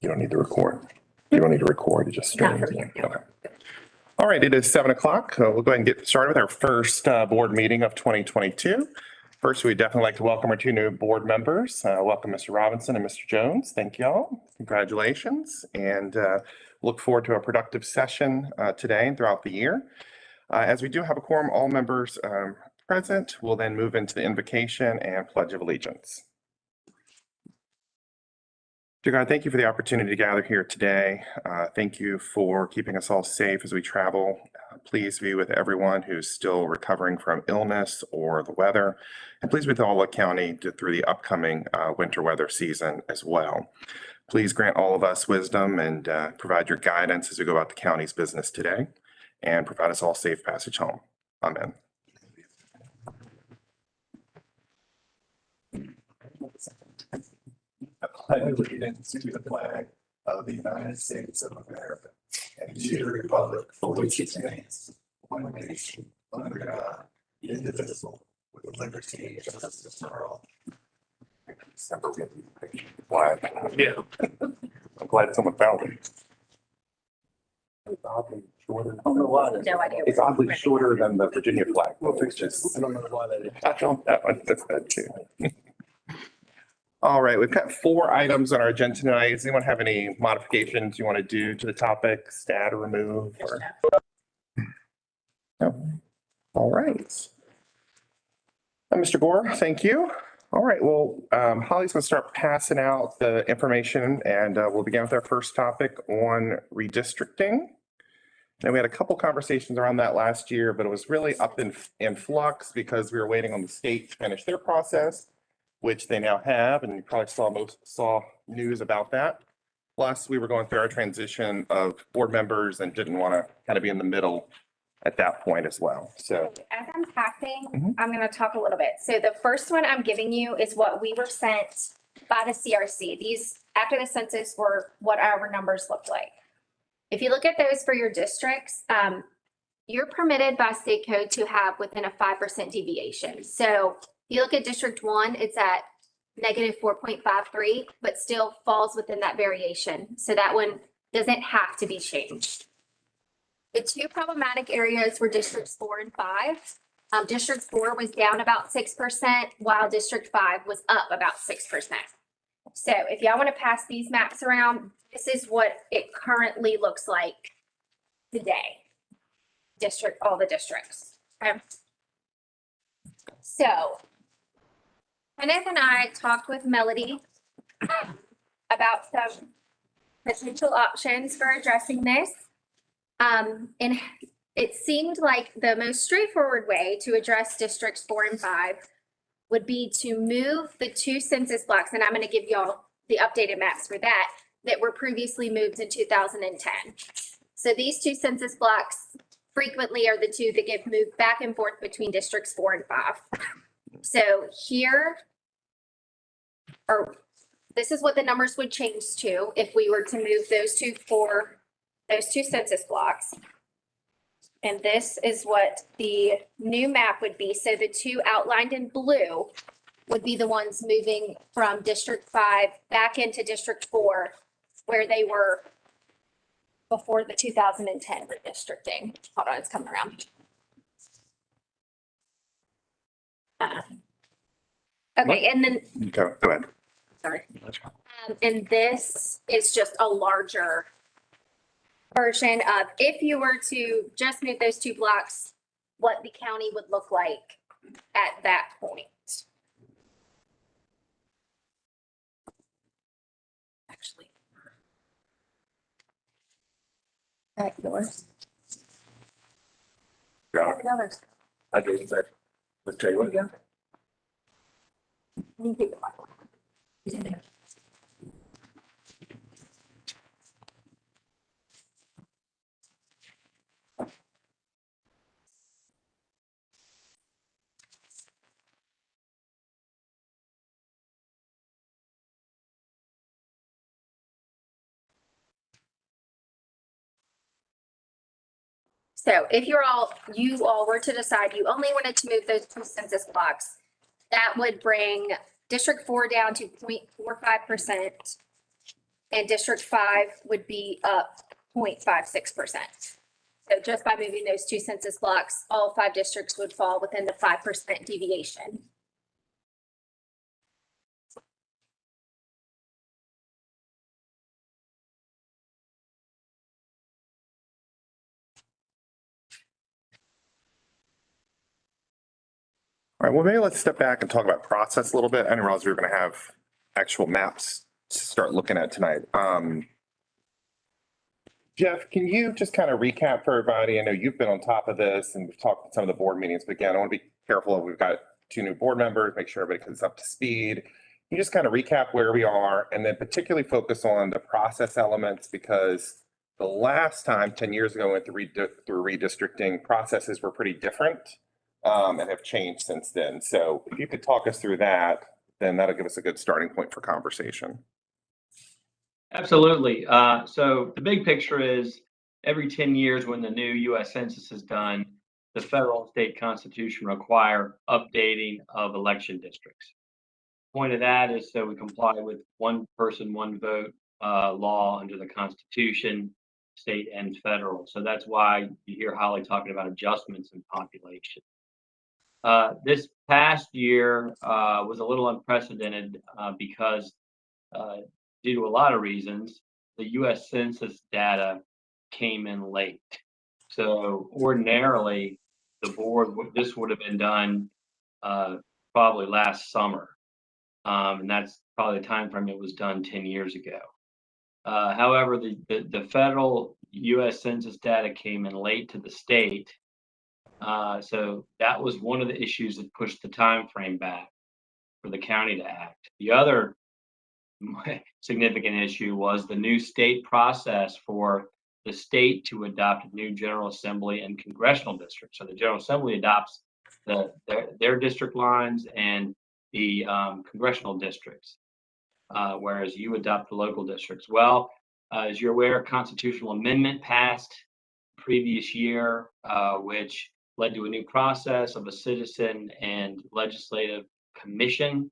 You don't need to record. You don't need to record. You just stream. Okay. All right. It is 7 o'clock. We'll go ahead and get started with our first board meeting of 2022. First, we'd definitely like to welcome our two new board members. Welcome, Mr. Robinson and Mr. Jones. Thank you all. Congratulations. And look forward to a productive session today and throughout the year. As we do have a quorum, all members present, we'll then move into the invocation and pledge of allegiance. Dear God, thank you for the opportunity to gather here today. Thank you for keeping us all safe as we travel. Please be with everyone who's still recovering from illness or the weather. And please be with all the county through the upcoming winter weather season as well. Please grant all of us wisdom and provide your guidance as we go about the county's business today, and provide us all safe passage home. Amen. I pledge allegiance to the flag of the United States of America and to the republic for which it stands, one nation, under God, indivisible, with liberty and justice for all. Yeah. I'm glad someone found it. It's oddly shorter. I don't know why. No idea. It's oddly shorter than the Virginia flag. Well, it's just, I don't know why that is. I found that one. That's that too. All right, we've got 4 items on our agenda tonight. Does anyone have any modifications you want to do to the topics, add or remove? Or... No. All right. Mr. Gore, thank you. All right, well, Holly's going to start passing out the information, and we'll begin with our first topic on redistricting. And we had a couple conversations around that last year, but it was really up in flux because we were waiting on the state to finish their process, which they now have, and you probably saw news about that. Plus, we were going through our transition of board members and didn't want to kind of be in the middle at that point as well. So as I'm passing, I'm going to talk a little bit. So the first one I'm giving you is what we were sent by the CRC. These, after the census, were what our numbers looked like. If you look at those for your districts, you're permitted by state code to have within a 5% deviation. So if you look at District 1, it's at negative 4.53, but still falls within that variation. So that one doesn't have to be changed. The 2 problematic areas were Districts 4 and 5. District 4 was down about 6%, while District 5 was up about 6%. So if y'all want to pass these maps around, this is what it currently looks like today. All the districts. Okay. So Kenneth and I talked with Melody about some potential options for addressing this. And it seemed like the most straightforward way to address districts 4 and 5 would be to move the 2 census blocks, and I'm going to give y'all the updated maps for that were previously moved in 2010. So these 2 census blocks frequently are the 2 that get moved back and forth between districts 4 and 5. So here, or this is what the numbers would change to if we were to move those 2 census blocks. And this is what the new map would be. So the 2 outlined in blue would be the ones moving from District 5 back into District 4, where they were before the 2010 redistricting. Hold on, it's coming around. Okay, and then go ahead. Sorry. And this is just a larger version of if you were to just move those 2 blocks, what the county would look like at that point. Actually. Yours. Yeah. Others. I did say. Let's tell you what. You can keep it like that. So if you all were to decide you only wanted to move those 2 census blocks, that would bring District 4 down to 0.45%, and District 5 would be up 0.56%. So just by moving those two census blocks, all 5 districts would fall within the 5% deviation. All right, well, maybe let's step back and talk about process a little bit. I didn't realize we were going to have actual maps to start looking at tonight. Jeff, can you just kind of recap for everybody? I know you've been on top of this and we've talked at some of the board meetings, but again, I want to be careful. We've got 2 new board members, make sure everybody is up to speed. Can you just kind of recap where we are and then particularly focus on the process elements, because the last time 10 years ago went through redistricting, processes were pretty different and have changed since then. So if you could talk us through that, then that'll give us a good starting point for conversation. Absolutely. So the big picture is every 10 years when the new U.S. Census is done, the federal and state constitution require updating of election districts. The point of that is so we comply with one person, one vote law under the Constitution, state and federal. So that's why you hear Holly talking about adjustments in population. This past year was a little unprecedented because due to a lot of reasons, the U.S. Census data came in late. So ordinarily, the board, this would have been done probably last summer. And that's probably the time frame it was done 10 years ago. However, the federal U.S. Census data came in late to the state. So that was one of the issues that pushed the time frame back for the county to act. The other significant issue was the new state process for the state to adopt new General Assembly and congressional districts. So the General Assembly adopts their district lines and the congressional districts, whereas you adopt the local districts. Well, as you're aware, a constitutional amendment passed previous year, which led to a new process of a citizen and legislative commission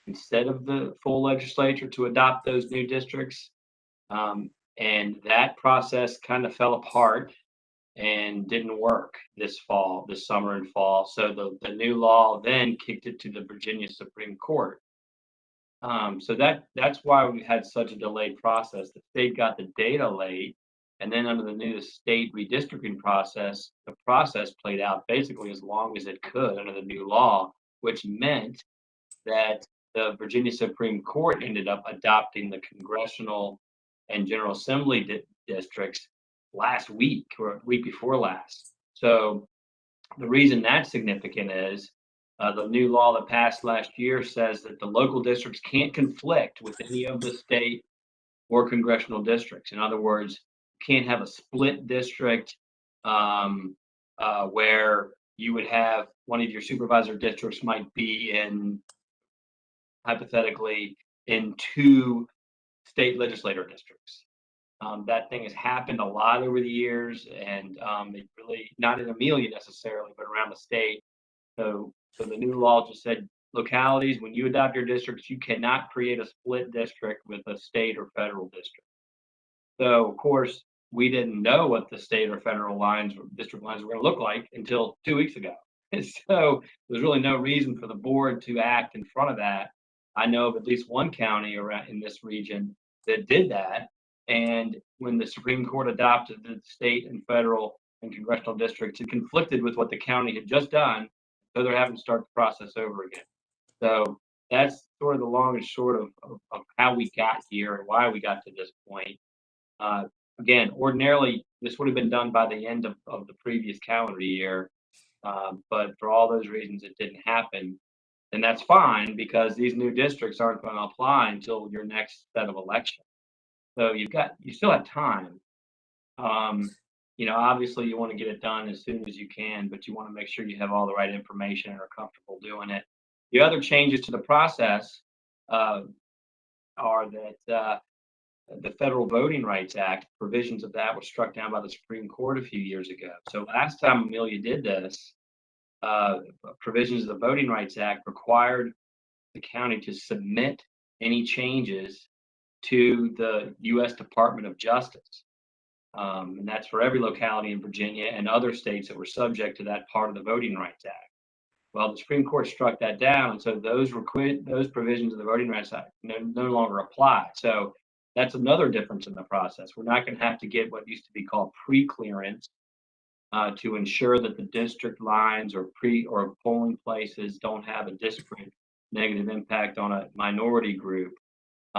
instead of the full legislature to adopt those new districts. And that process kind of fell apart and didn't work this summer and fall. So the new law then kicked it to the Virginia Supreme Court. So that's why we had such a delayed process. The state got the data late, and then under the new state redistricting process, the process played out basically as long as it could under the new law, which meant that the Virginia Supreme Court ended up adopting the congressional and General Assembly districts last week or week before last. So the reason that's significant is the new law that passed last year says that the local districts can't conflict with any of the state or congressional districts. In other words, you can't have a split district where you would have one of your supervisor districts might be in, hypothetically, in 2 state legislator districts. That thing has happened a lot over the years, and it really, not in Amelia necessarily, but around the state. So the new law just said localities, when you adopt your districts, you cannot create a split district with a state or federal district. So of course, we didn't know what the state or federal lines or district lines were going to look like until 2 weeks ago. And so there's really no reason for the board to act in front of that. I know of at least one county around in this region that did that. And when the Supreme Court adopted the state and federal and congressional districts, it conflicted with what the county had just done. So they're having to start the process over again. So that's sort of the long and short of how we got here and why we got to this point. Again, ordinarily, this would have been done by the end of the previous calendar year. But for all those reasons, it didn't happen. And that's fine, because these new districts aren't going to apply until your next set of elections. So you still have time. Obviously you want to get it done as soon as you can, but you want to make sure you have all the right information and are comfortable doing it. The other changes to the process are that the Federal Voting Rights Act, provisions of that were struck down by the Supreme Court a few years ago. So last time Amelia did this, provisions of the Voting Rights Act required the county to submit any changes to the U.S. Department of Justice. And that's for every locality in Virginia and other states that were subject to that part of the Voting Rights Act. Well, the Supreme Court struck that down, and so those provisions of the Voting Rights Act no longer apply. So that's another difference in the process. We're not going to have to get what used to be called pre-clearance to ensure that the district lines or polling places don't have a disparate negative impact on a minority group.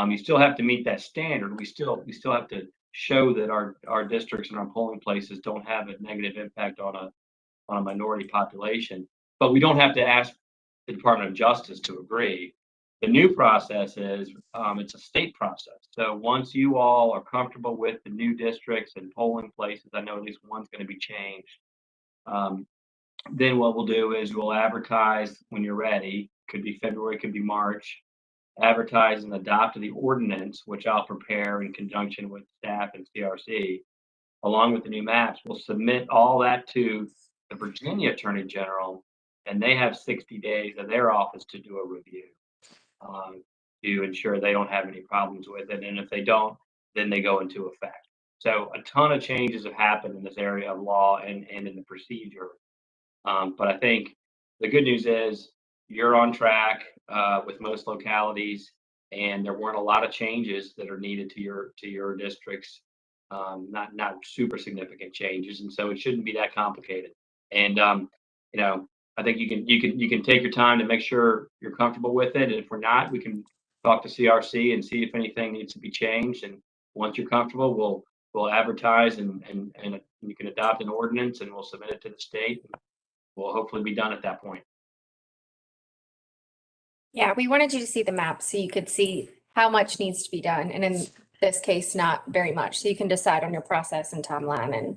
You still have to meet that standard. We still have to show that our districts and our polling places don't have a negative impact on a minority population. But we don't have to ask the Department of Justice to agree. The new process is it's a state process. So once you all are comfortable with the new districts and polling places, I know at least one's going to be changed. Then what we'll do is we'll advertise when you're ready. Could be February, could be March. Advertise and adopt the ordinance, which I'll prepare in conjunction with staff and CRC, along with the new maps. We'll submit all that to the Virginia Attorney General, and they have 60 days of their office to do a review to ensure they don't have any problems with it. And if they don't, then they go into effect. So a ton of changes have happened in this area of law and in the procedure. But I think the good news is you're on track with most localities, and there weren't a lot of changes that are needed to your districts. Not super significant changes, and so it shouldn't be that complicated. And I think you can take your time to make sure you're comfortable with it. And if we're not, we can talk to CRC and see if anything needs to be changed. And once you're comfortable, we'll advertise and you can adopt an ordinance, and we'll submit it to the state. We'll hopefully be done at that point. Yeah, we wanted you to see the map so you could see how much needs to be done. And in this case, not very much. So you can decide on your process and timeline.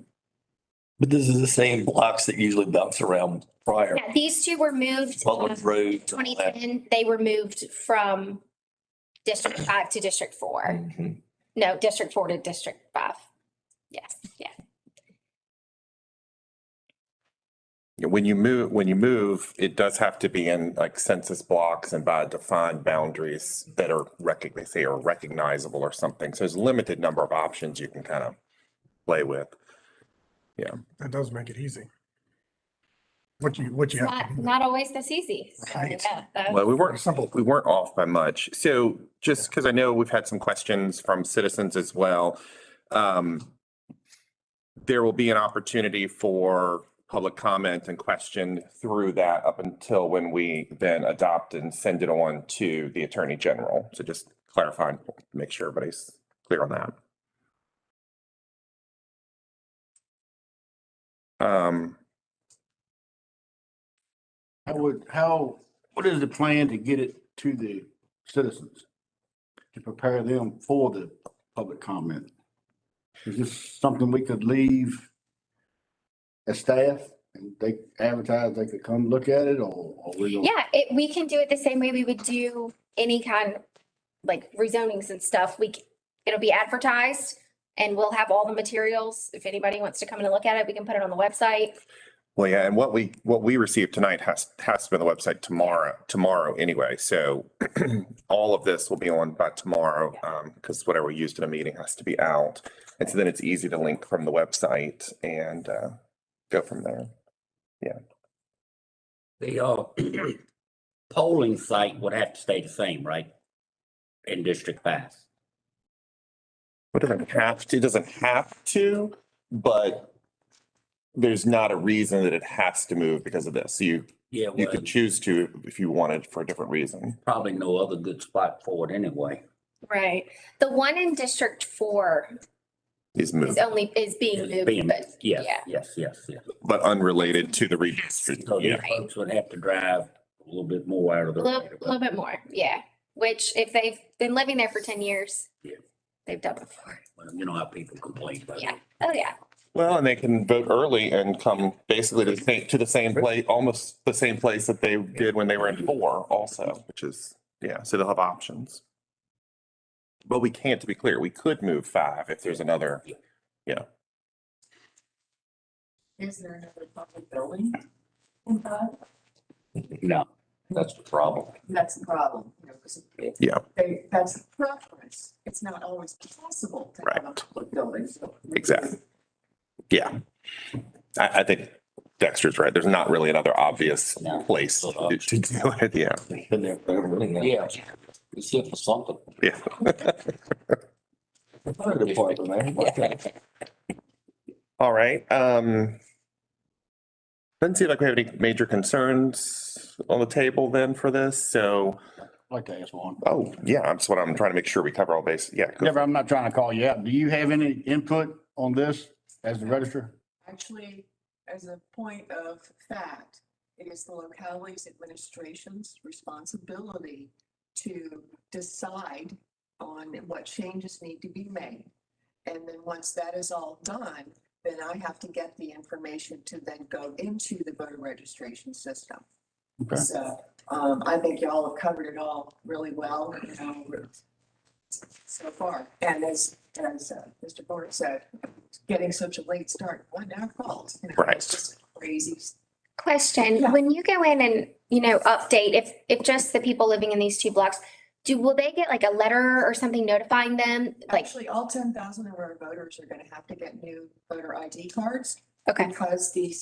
But this is the same blocks that usually bounce around prior. Yeah, these two were moved. Butler's Road. 2010, they were moved from District 5 to District 4. Mhm. No, District 4 to District 5. Yes, yeah. When you move, it does have to be in like census blocks and by defined boundaries that are recognizable or something. So there's a limited number of options you can kind of play with. Yeah. That does make it easy. What you have to do. Not always this easy. So, Right. yeah, Well, we weren't off by much. So just because I know we've had some questions from citizens as well. There will be an opportunity for public comment and question through that up until when we then adopt and send it on to the Attorney General. So just clarify and make sure everybody's clear on that. What is the plan to get it to the citizens? To prepare them for the public comment? Is this something we could leave as staff and they advertise, they could come look at it, or we don't? Yeah, we can do it the same way we would do any kind of like rezonings and stuff. It'll be advertised and we'll have all the materials. If anybody wants to come in and look at it, we can put it on the website. Well, yeah, and what we received tonight has to be on the website tomorrow anyway. So all of this will be on by tomorrow because whatever we used in a meeting has to be out. And so then it's easy to link from the website and go from there. Yeah. The polling site would have to stay the same, right? In District 5. It doesn't have to, but there's not a reason that it has to move because of this. You could choose to if you wanted for a different reason. Probably no other good spot for it anyway. Right. The one in District 4 Is moved, is being moved, but Yes. but unrelated to the redistricting. So these Yeah. folks would have to drive a little bit more out of a the. little bit more, yeah. Which if they've been living there for 10 years, Yeah. they've done before. Well, you know how people complain about Yeah. it. Oh, yeah. Well, and they can vote early and come basically to the same place, almost the same place that they did when they were in 4 also, which is, yeah, so they'll have options. But we can't, to be clear, we could move 5 if there's another, yeah. Is there another public building in 5? No, That's the problem. That's the problem, you know, because Yeah. that's the preference. It's not always possible to have a Right. public building. So we- Exactly. Yeah. I think Dexter's right. There's not really another obvious No. place to do it. Yeah. Been there forever. Yeah, it's here for something. Yeah. Fire department, man. Okay. All right. Doesn't seem like we have any major concerns on the table then for this. So, I'd like to ask one. oh, yeah, that's what I'm trying to make sure we cover all bases. Yeah. go Deborah, I'm not trying to call you out. Do you have any input on this as the registrar? Actually, as a point of fact, it is the locality's administration's responsibility to decide on what changes need to be made. And then once that is all done, then I have to get the information to then go into the voter registration system. Okay. So, I think y'all have covered it all really well, you know, so far. And as Mr. Gordon said, getting such a late start wasn't our fault. You know, Right. It's just crazy. Question, Yeah. when you go in and, update, if just the people living in these two blocks, will they get like a letter or something notifying them? Like, Actually, all 10,000 of our voters are gonna have to get new voter ID cards. okay, Because the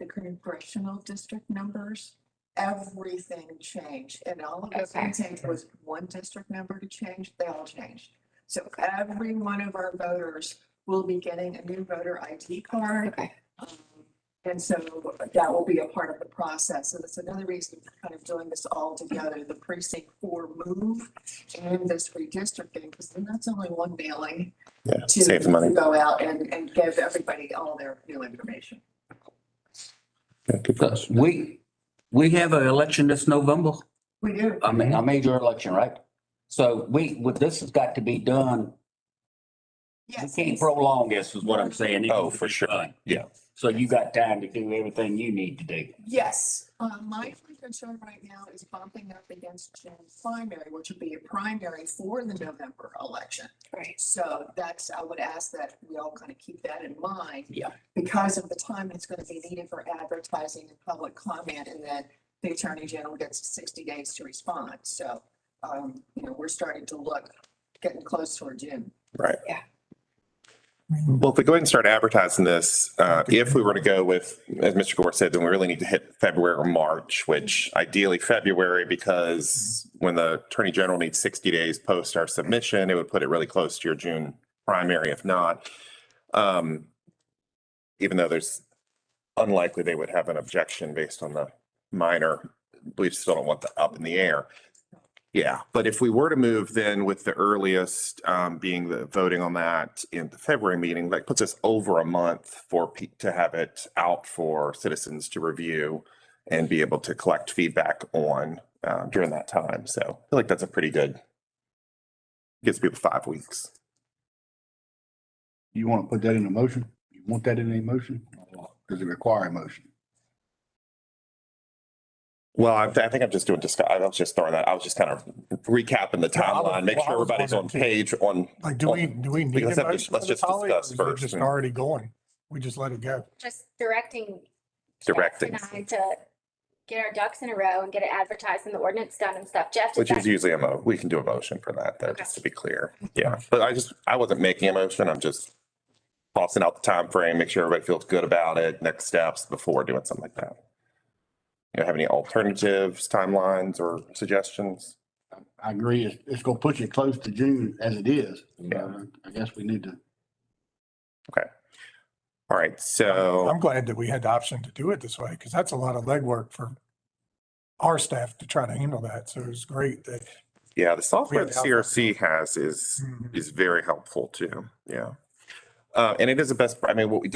congressional district numbers, everything changed. And all of us, Okay. it was one district number to change, they all changed. So every one of our voters will be getting a new voter ID card. okay. And so that will be a part of the process. So that's another reason for kind of doing this all together, the precinct 4 move and this redistricting, because then that's only one mailing Yeah. to Save the money. to go out and give everybody all their new information. Yeah, good question. We have an election this November, We do. I mean, a major election, right? So this has got to be done. We Yes. can't prolong this is what I'm saying. It Oh, needs to for be sure. done. Yeah. So you got time to do everything you need to do. Yes, my only concern right now is bumping up against June's primary, which would be a primary for the November election. Right. So I would ask that we all kind of keep that in mind. Yeah. Because of the time it's going to be needed for advertising and public comment, and then the Attorney General gets 60 days to respond. So, we're starting to look, getting close toward June. Right. Yeah. Well, if we go ahead and start advertising this, if we were to go with, as Mr. Gore said, then we really need to hit February or March, which ideally February, because when the Attorney General needs 60 days post our submission, it would put it really close to your June primary, if not. Even though there's unlikely they would have an objection based on the minor, we still don't want that up in the air. Yeah, but if we were to move then with the earliest being the voting on that in the February meeting, that puts us over a month to have it out for citizens to review and be able to collect feedback on during that time. So I feel like that's a pretty good, gives people 5 weeks. You want to put that in a motion? You want that in a motion? Or does it require a motion? Well, I think I'm just doing, I was just throwing that, I was just kind of recapping the Yeah, I was- timeline, make well, I sure was everybody's on wondering too. page on. Like, do we need Let's a have to- motion let's for this, just Holly, or discuss is it first just and- already going? We just let it go. Just directing. Jeff Directing. and I to get our ducks in a row and get it advertised and the ordinance done and stuff. Jeff. Which does is that- usually we can do a motion for that though, Okay. just to be clear. Yeah, but I wasn't making a motion. I'm just tossing out the time frame, make sure everybody feels good about it, next steps before doing something like that. You have any alternatives, timelines or suggestions? I agree. It's going to push it close to June as it is. Yeah. I guess we need to. All right, so, I'm glad that we had the option to do it this way, because that's a lot of legwork for our staff to try to handle that. So it's great that. yeah, the software We the have the CRC has is very helpful too. Yeah. And it is the best, I mean, what we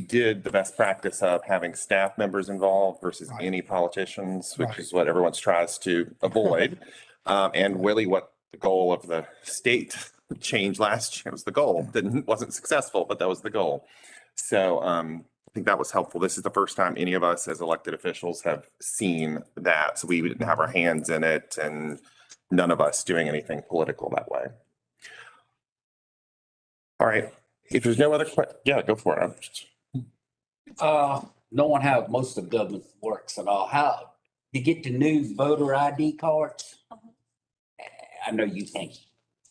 did the best practice of having staff members involved versus Right. any politicians, which Right. is what everyone tries to avoid. And really what the goal of the state change last year was the goal. Wasn't successful, but that was the goal. So I think that was helpful. This is the first time any of us as elected officials have seen that. So we didn't have our hands in it and none of us doing anything political that way. All right. If there's no other yeah, go for it. Knowing how most of government works and all, to get the new voter ID cards. I know you can't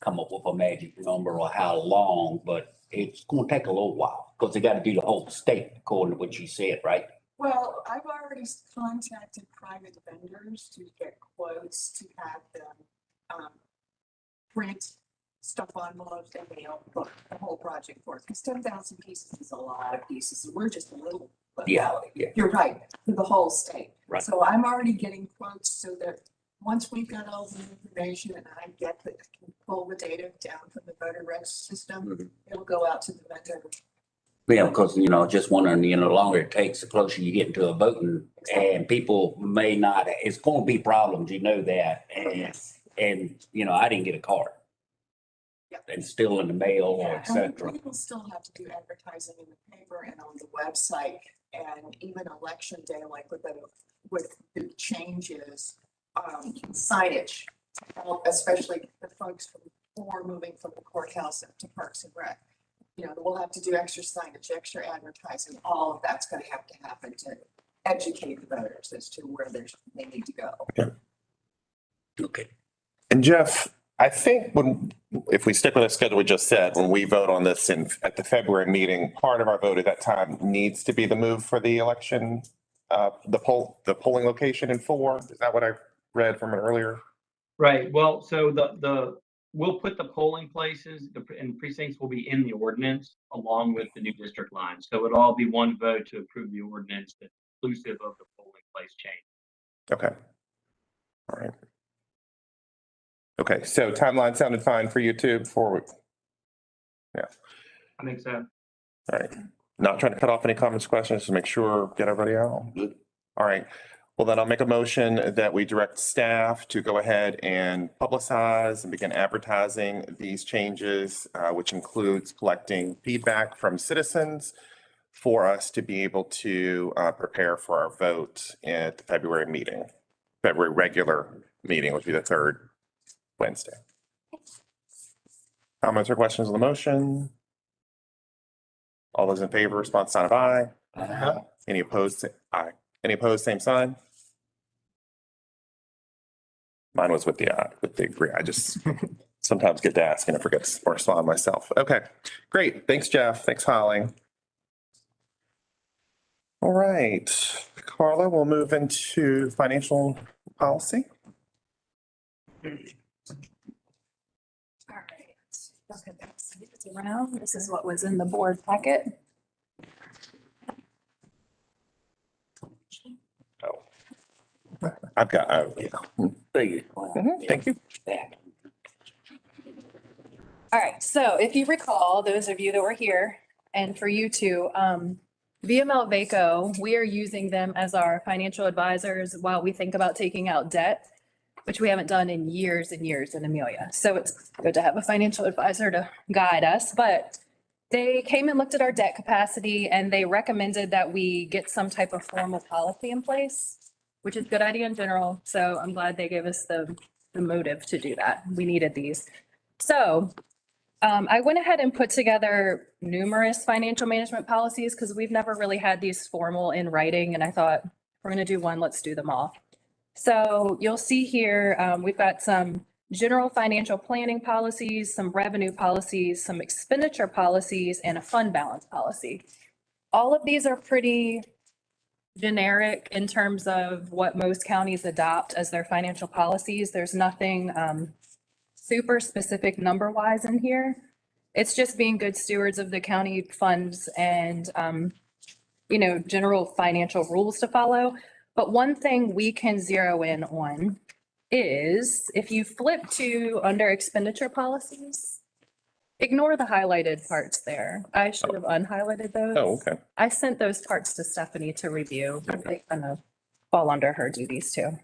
come up with a magic number or how long, but it's gonna take a little while, because they gotta do the whole state according to what you said, right? Well, I've already contacted private vendors to get quotes to have them, print stuff on envelopes and mail the whole project for us, because 10,000 pieces is a lot of pieces, and we're just a little. locality. Yeah. You're right, for the whole state. Right. So I'm already getting quotes so that once we've got all the information and I can pull the data down from the voter reg system, Mhm. it'll go out to the vendor. Yeah, because, just wondering, the longer it takes, the closer you get into a voting, and people may not, it's gonna be problems, that, and, I didn't get a card. Yep. And still in the mail, Yeah, et and cetera. we will still have to do advertising in the paper and on the website, and even election day, like with the changes, signage, to help, especially the folks who are moving from the courthouse up to Parks and Rec. We'll have to do extra signage, extra advertising, all of that's gonna have to happen to educate the voters as to where they need to go. Okay. And Jeff, I think if we stick with the schedule we just said, when we vote on this at the February meeting, part of our vote at that time needs to be the move for the election, the polling location in 4. Is that what I read from it earlier? Right, well, so we'll put the polling places, and precincts will be in the ordinance along with the new district lines. So it'll all be one vote to approve the ordinance that's inclusive of the polling place change. Okay. All right. Okay, so timeline sounded fine for you too before we, I think so. all right. Not trying to cut off any comments, questions, to make sure, get everybody out. Good. All right. Well, then I'll make a motion that we direct staff to go ahead and publicize and begin advertising these changes, which includes collecting feedback from citizens for us to be able to prepare for our vote at the February meeting. February regular meeting, which would be the 3rd Wednesday. Comments or questions on the motion? All those in favor, response sign of aye. Any opposed? Aye. Any opposed, same sign? Mine was with the agree. I just sometimes get to ask and I forget to respond myself. Okay, great. Thanks, Jeff. Thanks, Holly. All right, Carla, we'll move into financial policy. All right. Okay, that's it's around. This is what was in the board packet. Oh, I've got, Thank you. thank you. All right, so if you recall, those of you that were here, and for you too, VML Vaco, we are using them as our financial advisors while we think about taking out debt, which we haven't done in years and years in Amelia. So it's good to have a financial advisor to guide us, but they came and looked at our debt capacity and they recommended that we get some type of formal policy in place, which is a good idea in general. So I'm glad they gave us the motive to do that. We needed these. So I went ahead and put together numerous financial management policies because we've never really had these formal in writing. And I thought, if we're going to do one, let's do them all. So you'll see here, we've got some general financial planning policies, some revenue policies, some expenditure policies, and a fund balance policy. All of these are pretty generic in terms of what most counties adopt as their financial policies. There's nothing super specific number wise in here. It's just being good stewards of the county funds and, general financial rules to follow. But one thing we can zero in on is if you flip to under expenditure policies, ignore the highlighted parts there. I should have unhighlighted those. Oh, okay. I sent those parts to Stephanie to review. They kind of fall under her duties too.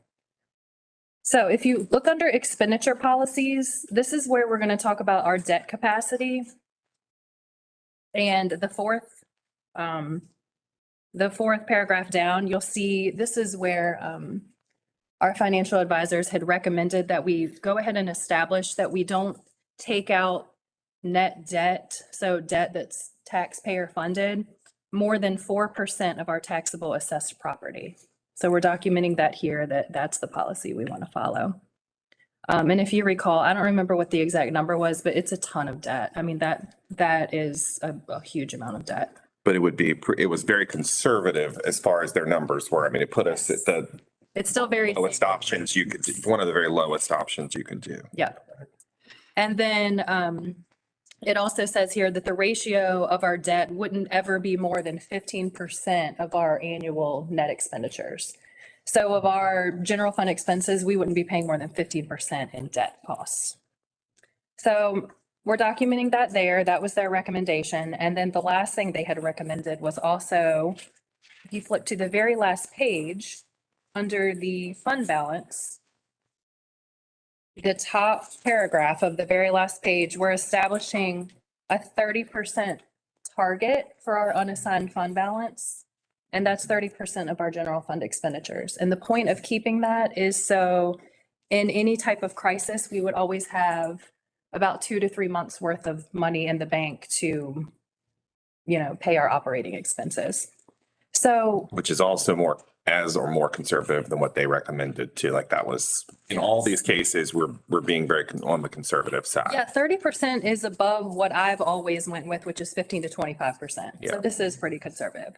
So if you look under expenditure policies, this is where we're going to talk about our debt capacity. And the fourth paragraph down, you'll see this is where our financial advisors had recommended that we go ahead and establish that we don't take out net debt, so debt that's taxpayer funded, more than 4% of our taxable assessed property. So we're documenting that here, that that's the policy we want to follow. And if you recall, I don't remember what the exact number was, but it's a ton of debt. I mean, that is a huge amount of debt. But it was very conservative as far as their numbers were. I mean, it put us at the It's still very. lowest options you could, one of the very lowest options you could do. Yeah. And then it also says here that the ratio of our debt wouldn't ever be more than 15% of our annual net expenditures. So of our general fund expenses, we wouldn't be paying more than 15% in debt costs. So we're documenting that there. That was their recommendation. And then the last thing they had recommended was also, if you flip to the very last page, under the fund balance, the top paragraph of the very last page, we're establishing a 30% target for our unassigned fund balance. And that's 30% of our general fund expenditures. And the point of keeping that is so in any type of crisis, we would always have about 2 to 3 months worth of money in the bank to, pay our operating expenses. So, Which is also more conservative than what they recommended too. Like that was, in all these cases, we're being very on the conservative side. yeah, 30% is above what I've always went with, which is 15 to 25%. Yeah. So this is pretty conservative.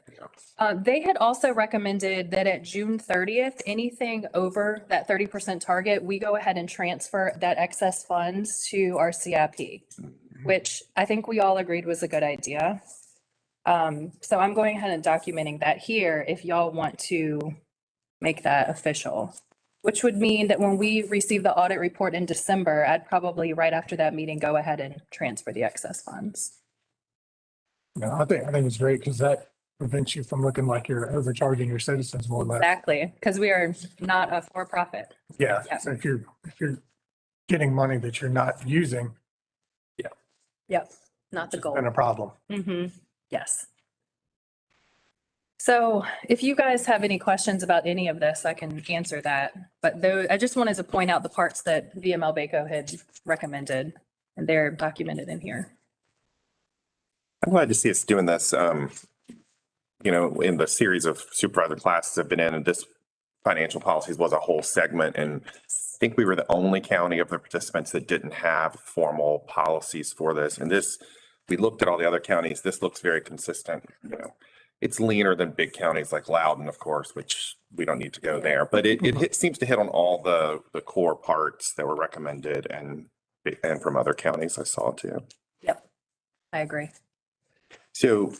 They had also recommended that at June 30th, anything over that 30% target, we go ahead and transfer that excess funds to our CIP, which I think we all agreed was a good idea. So I'm going ahead and documenting that here if y'all want to make that official, which would mean that when we receive the audit report in December, I'd probably right after that meeting, go ahead and transfer the excess funds. No, I think it's great because that prevents you from looking like you're overcharging your citizens more or less. Exactly, because we are not a for-profit. Yeah. Yeah. So if you're getting money that you're not using, Yep, not the goal. then a problem. Yes. So if you guys have any questions about any of this, I can answer that. But though, I just wanted to point out the parts that VML Baco had recommended, and they're documented in here. I'm glad to see us doing this, in the series of supervisor classes I've been in, and this financial policies was a whole segment. And I think we were the only county of the participants that didn't have formal policies for this. And we looked at all the other counties. This looks very consistent. It's leaner than big counties like Loudoun, of course, which we don't need to go there. But it seems to hit on all the core parts that were recommended and from other counties I saw too. Yep, I agree. So,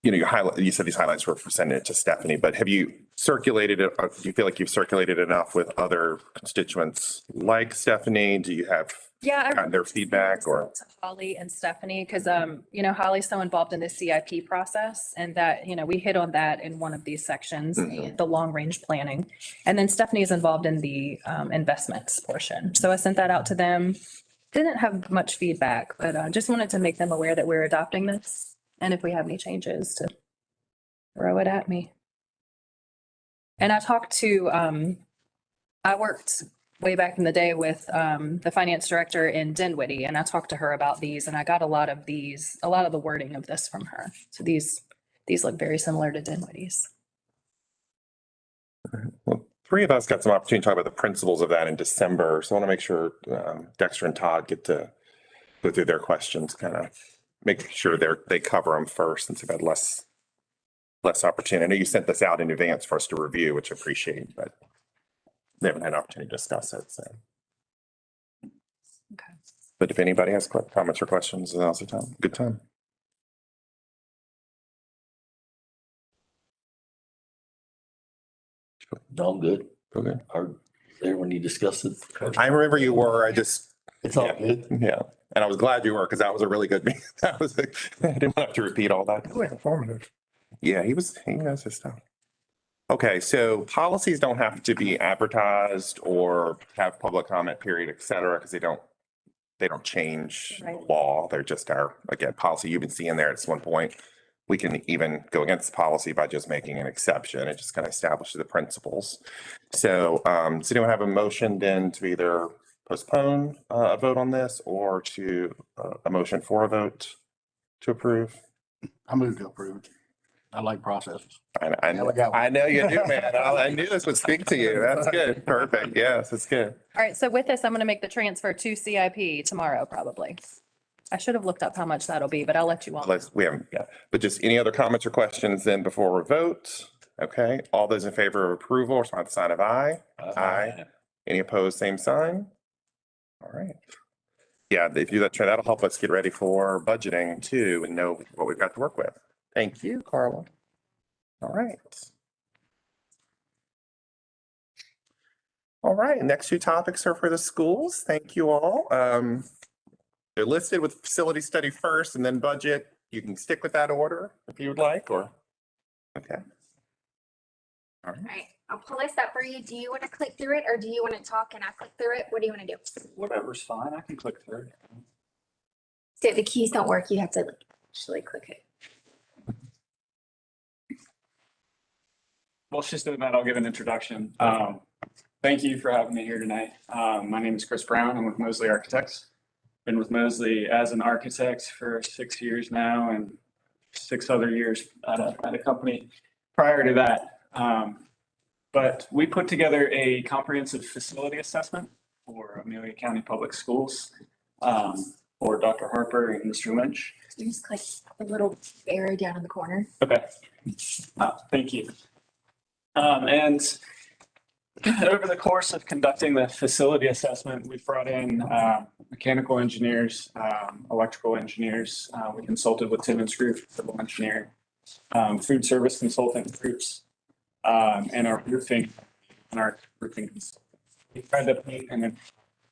you said these highlights were presented to Stephanie, but have you circulated it? Do you feel like you've circulated enough with other constituents like Stephanie? Do you have gotten their feedback or? To Holly and Stephanie, because, Holly's so involved in the CIP process and that, we hit on that in one of these sections, the long range planning. And then Stephanie is involved in the investments portion. So I sent that out to them. Didn't have much feedback, but just wanted to make them aware that we're adopting this. And if we have any changes, to throw it at me. And I talked to, I worked way back in the day with the finance director in Dinwiddie, and I talked to her about these, and I got a lot of the wording of this from her. So these look very similar to Dinwiddie's. Well, three of us got some opportunity to talk about the principles of that in December. So I want to make sure Dexter and Todd get to go through their questions, kind of make sure they cover them first since they've had less opportunity. I know you sent this out in advance for us to review, which I appreciate, but they haven't had an opportunity to discuss it. So. Okay. But if anybody has comments or questions, now's the time. Good time. All good. Okay. Are there when you discussed it? I remember you were. It's all good. Yeah. And I was glad you were, because that was a really good meeting. I didn't have to repeat all that. Really informative. Yeah, he knows his stuff. Okay, so policies don't have to be advertised or have public comment period, et cetera, because they don't change the law. They're just again, policy. You've been seeing there at one point. We can even go against the policy by just making an exception. It just kind of establishes the principles. So, does anyone have a motion then to either postpone a vote on this or to a motion for a vote to approve? I move to approve. I like processes. I There we go. I know you do, man. I knew this would speak to you. That's good. Perfect. Yes, it's good. All right, so with this, I'm going to make the transfer to CIP tomorrow, probably. I should have looked up how much that'll be, but I'll let you on. We haven't, yeah. But just any other comments or questions then before we vote? Okay, all those in favor of approval, respond with the sign of aye. Aye. Any opposed, same sign? All right. Yeah, if you do that, that'll help us get ready for budgeting too and know what we've got to work with. Thank you, Carla. All right. All right, next two topics are for the schools. Thank you all. They're listed with facility study first and then budget. You can stick with that order if you would like, or, okay. All right. All right, I'll pull this up for you. Do you want to click through it or do you want to talk and I click through it? What do you want to do? Whatever's fine. I can click through. So if the keys don't work, you have to actually click it. While she's doing that, I'll give an introduction. Thank you for having me here tonight. My name is Chris Brown. I'm with Mosley Architects. Been with Mosley as an architect for 6 years now and 6 other years at a company prior to that. But we put together a comprehensive facility assessment for Amelia County Public Schools for Dr. Harper and Mr. Lynch. You just click the little arrow down in the corner. Okay. Thank you. And over the course of conducting the facility assessment, we brought in mechanical engineers, electrical engineers. We consulted with Timmons Group, civil engineer, food service consultant groups, and our roofing consultant. We tried to paint an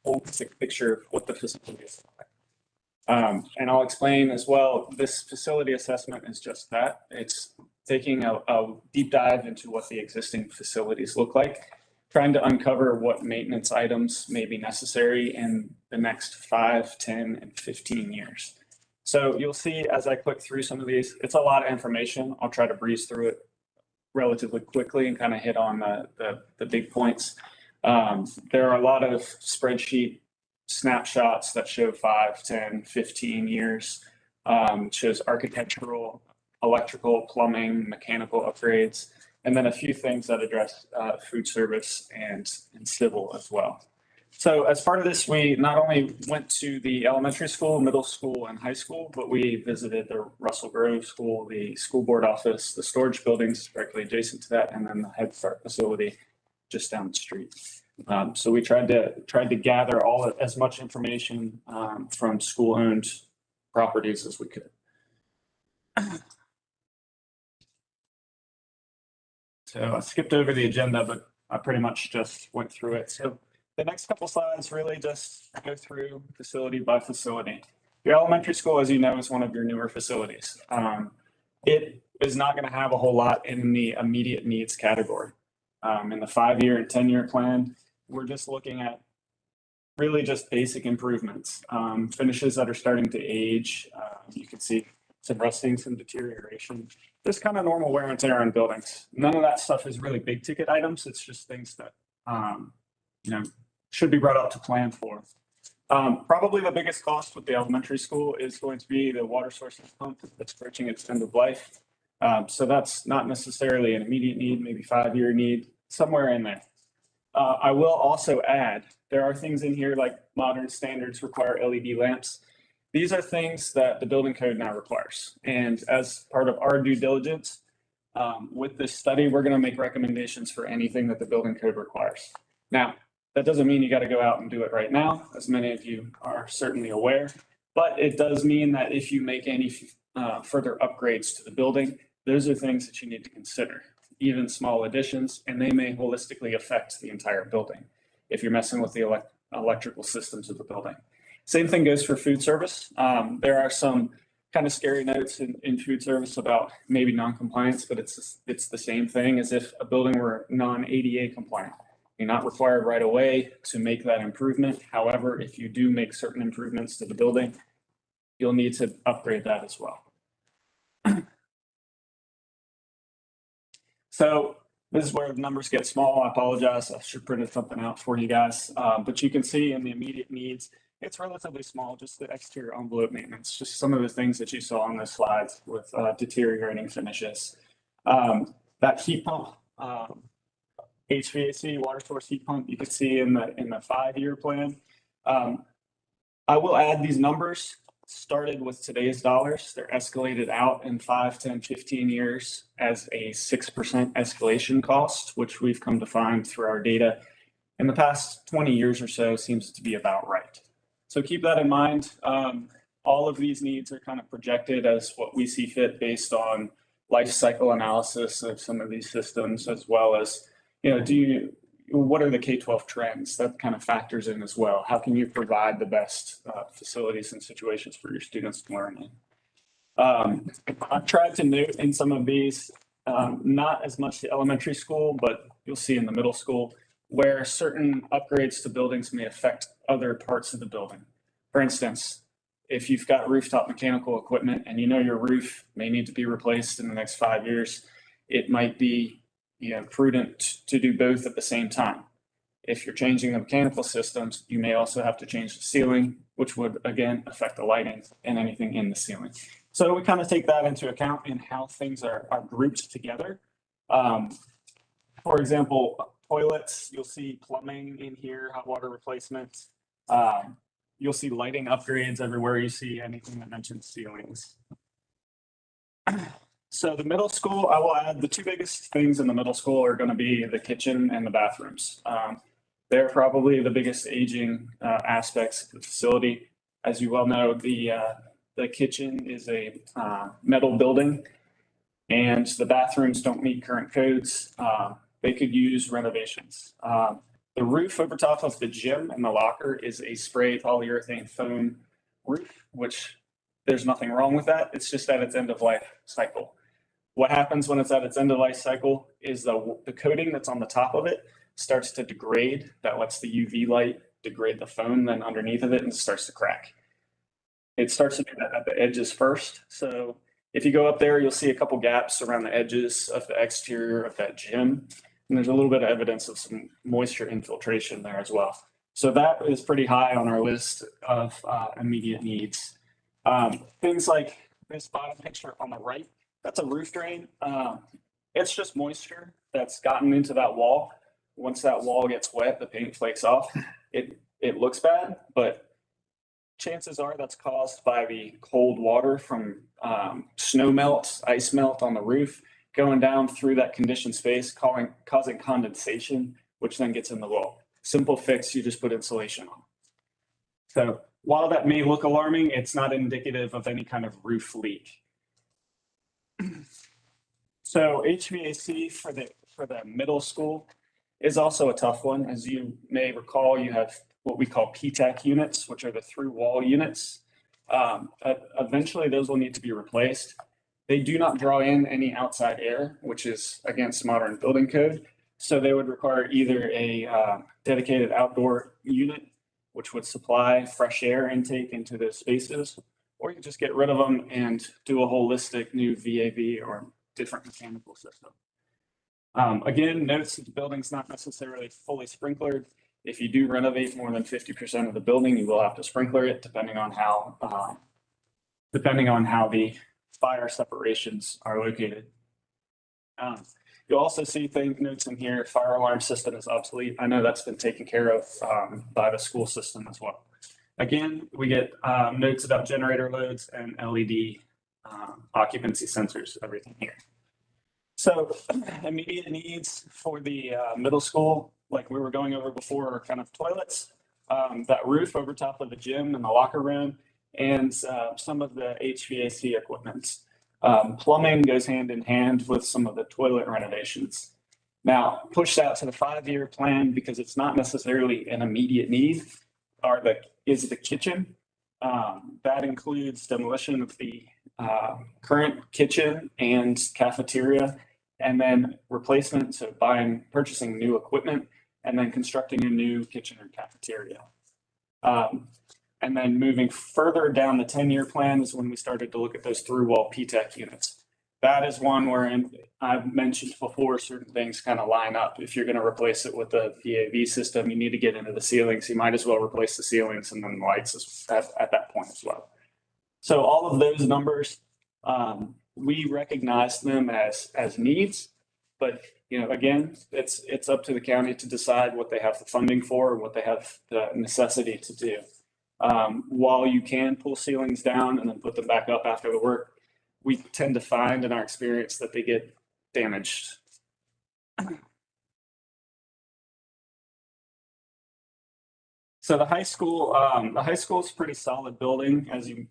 holistic picture of what the facility is like. And I'll explain as well, this facility assessment is just that. It's taking a deep dive into what the existing facilities look like, trying to uncover what maintenance items may be necessary in the next 5, 10, and 15 years. So you'll see as I click through some of these, it's a lot of information. I'll try to breeze through it relatively quickly and kind of hit on the big points. There are a lot of spreadsheet snapshots that show 5, 10, 15 years, shows architectural, electrical, plumbing, mechanical upgrades, and then a few things that address food service and civil as well. So as part of this, we not only went to the elementary school, middle school, and high school, but we visited the Russell Grove School, the school board office, the storage buildings directly adjacent to that, and then the Head Start facility just down the street. So we tried to gather as much information from school-owned properties as we could. So I skipped over the agenda, but I pretty much just went through it. So the next couple slides really just go through facility by facility. Your elementary school, as you know, is one of your newer facilities. It is not going to have a whole lot in the immediate needs category. In the 5-year and 10-year plan, we're just looking at really just basic improvements, finishes that are starting to age. You can see some rusting, some deterioration, just kind of normal wear and tear on buildings. None of that stuff is really big ticket items. It's just things that, should be brought up to plan for. Probably the biggest cost with the elementary school is going to be the water source pump that's approaching its end of life. So that's not necessarily an immediate need, maybe 5-year need, somewhere in there. I will also add, there are things in here like modern standards require LED lamps. These are things that the building code now requires. And as part of our due diligence, with this study, we're going to make recommendations for anything that the building code requires. Now, that doesn't mean you got to go out and do it right now, as many of you are certainly aware, but it does mean that if you make any further upgrades to the building, those are things that you need to consider, even small additions, and they may holistically affect the entire building if you're messing with the electrical systems of the building. Same thing goes for food service. There are some kind of scary notes in food service about maybe non-compliance, but it's the same thing as if a building were non-ADA compliant. You're not required right away to make that improvement. However, if you do make certain improvements to the building, you'll need to upgrade that as well. So this is where the numbers get small. I apologize. I should have printed something out for you guys. But you can see in the immediate needs, it's relatively small, just the exterior envelope maintenance, just some of the things that you saw on the slides with deteriorating finishes. That heat pump, HVAC water source heat pump, you can see in the 5-year plan. I will add these numbers started with today's dollars. They're escalated out in 5, 10, 15 years as a 6% escalation cost, which we've come to find through our data in the past 20 years or so seems to be about right. So keep that in mind. All of these needs are kind of projected as what we see fit based on life cycle analysis of some of these systems, as well as, what are the K-12 trends? That kind of factors in as well. How can you provide the best facilities and situations for your students to learn in? I've tried to note in some of these, not as much the elementary school, but you'll see in the middle school, where certain upgrades to buildings may affect other parts of the building. For instance, if you've got rooftop mechanical equipment and your roof may need to be replaced in the next 5 years, it might be prudent to do both at the same time. If you're changing the mechanical systems, you may also have to change the ceiling, which would again affect the lighting and anything in the ceiling. So we kind of take that into account in how things are grouped together. For example, toilets, you'll see plumbing in here, hot water replacement. You'll see lighting upgrades everywhere you see anything that mentions ceilings. So the middle school, I will add the two biggest things in the middle school are going to be the kitchen and the bathrooms. They're probably the biggest aging aspects of the facility. As you well know, the kitchen is a metal building and the bathrooms don't meet current codes. They could use renovations. The roof over top of the gym and the locker is a spray polyurethane foam roof, which there's nothing wrong with that. It's just at its end of life cycle. What happens when it's at its end of life cycle is the coating that's on the top of it starts to degrade. That lets the UV light degrade the foam then underneath of it and it starts to crack. It starts to do that at the edges first. So if you go up there, you'll see a couple gaps around the edges of the exterior of that gym. And there's a little bit of evidence of some moisture infiltration there as well. So that is pretty high on our list of immediate needs. Things like this bottom picture on the right, that's a roof drain. It's just moisture that's gotten into that wall. Once that wall gets wet, the paint flakes off. It looks bad, but chances are that's caused by the cold water from snow melt, ice melt on the roof, going down through that conditioned space, causing condensation, which then gets in the wall. Simple fix, you just put insulation on. So while that may look alarming, it's not indicative of any kind of roof leak. So HVAC for the middle school is also a tough one. As you may recall, you have what we call PTAC units, which are the through wall units. Eventually those will need to be replaced. They do not draw in any outside air, which is against modern building code. So they would require either a dedicated outdoor unit, which would supply fresh air intake into those spaces, or you just get rid of them and do a holistic new VAV or different mechanical system. Again, notice that the building's not necessarily fully sprinklered. If you do renovate more than 50% of the building, you will have to sprinkler it depending on how the fire separations are located. You'll also see notes in here, fire alarm system is obsolete. I know that's been taken care of by the school system as well. Again, we get notes about generator loads and LED occupancy sensors, everything here. So immediate needs for the middle school, like we were going over before, are kind of toilets, that roof over top of the gym and the locker room, and some of the HVAC equipment. Plumbing goes hand in hand with some of the toilet renovations. Now, pushed out to the 5-year plan because it's not necessarily an immediate need, is the kitchen. That includes demolition of the current kitchen and cafeteria, and then replacement, so purchasing new equipment, and then constructing a new kitchen or cafeteria. And then moving further down the 10-year plan is when we started to look at those through wall PTAC units. That is one where I've mentioned before, certain things kind of line up. If you're going to replace it with a VAV system, you need to get into the ceilings. You might as well replace the ceilings and then the lights at that point as well. So all of those numbers we recognize them as needs, but again, it's up to the county to decide what they have the funding for and what they have the necessity to do. While you can pull ceilings down and then put them back up after the work, we tend to find in our experience that they get damaged. So the high school is a pretty solid building, as you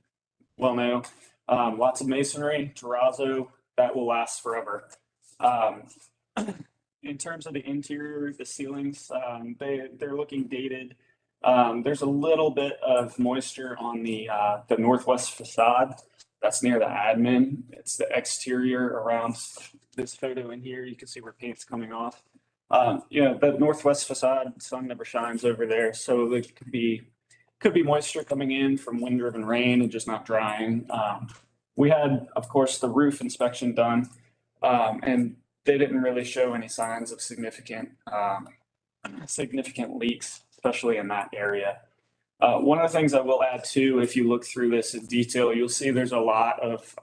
well know. Lots of masonry, terrazzo, that will last forever. In terms of the interior, the ceilings, they're looking dated. There's a little bit of moisture on the northwest facade. That's near the admin. It's the exterior around this photo in here. You can see where paint's coming off. The northwest facade, sun never shines over there, so it could be moisture coming in from wind-driven rain and just not drying. We had, of course, the roof inspection done, and they didn't really show any signs of significant leaks, especially in that area. One of the things I will add too, if you look through this in detail, you'll see there's a lot of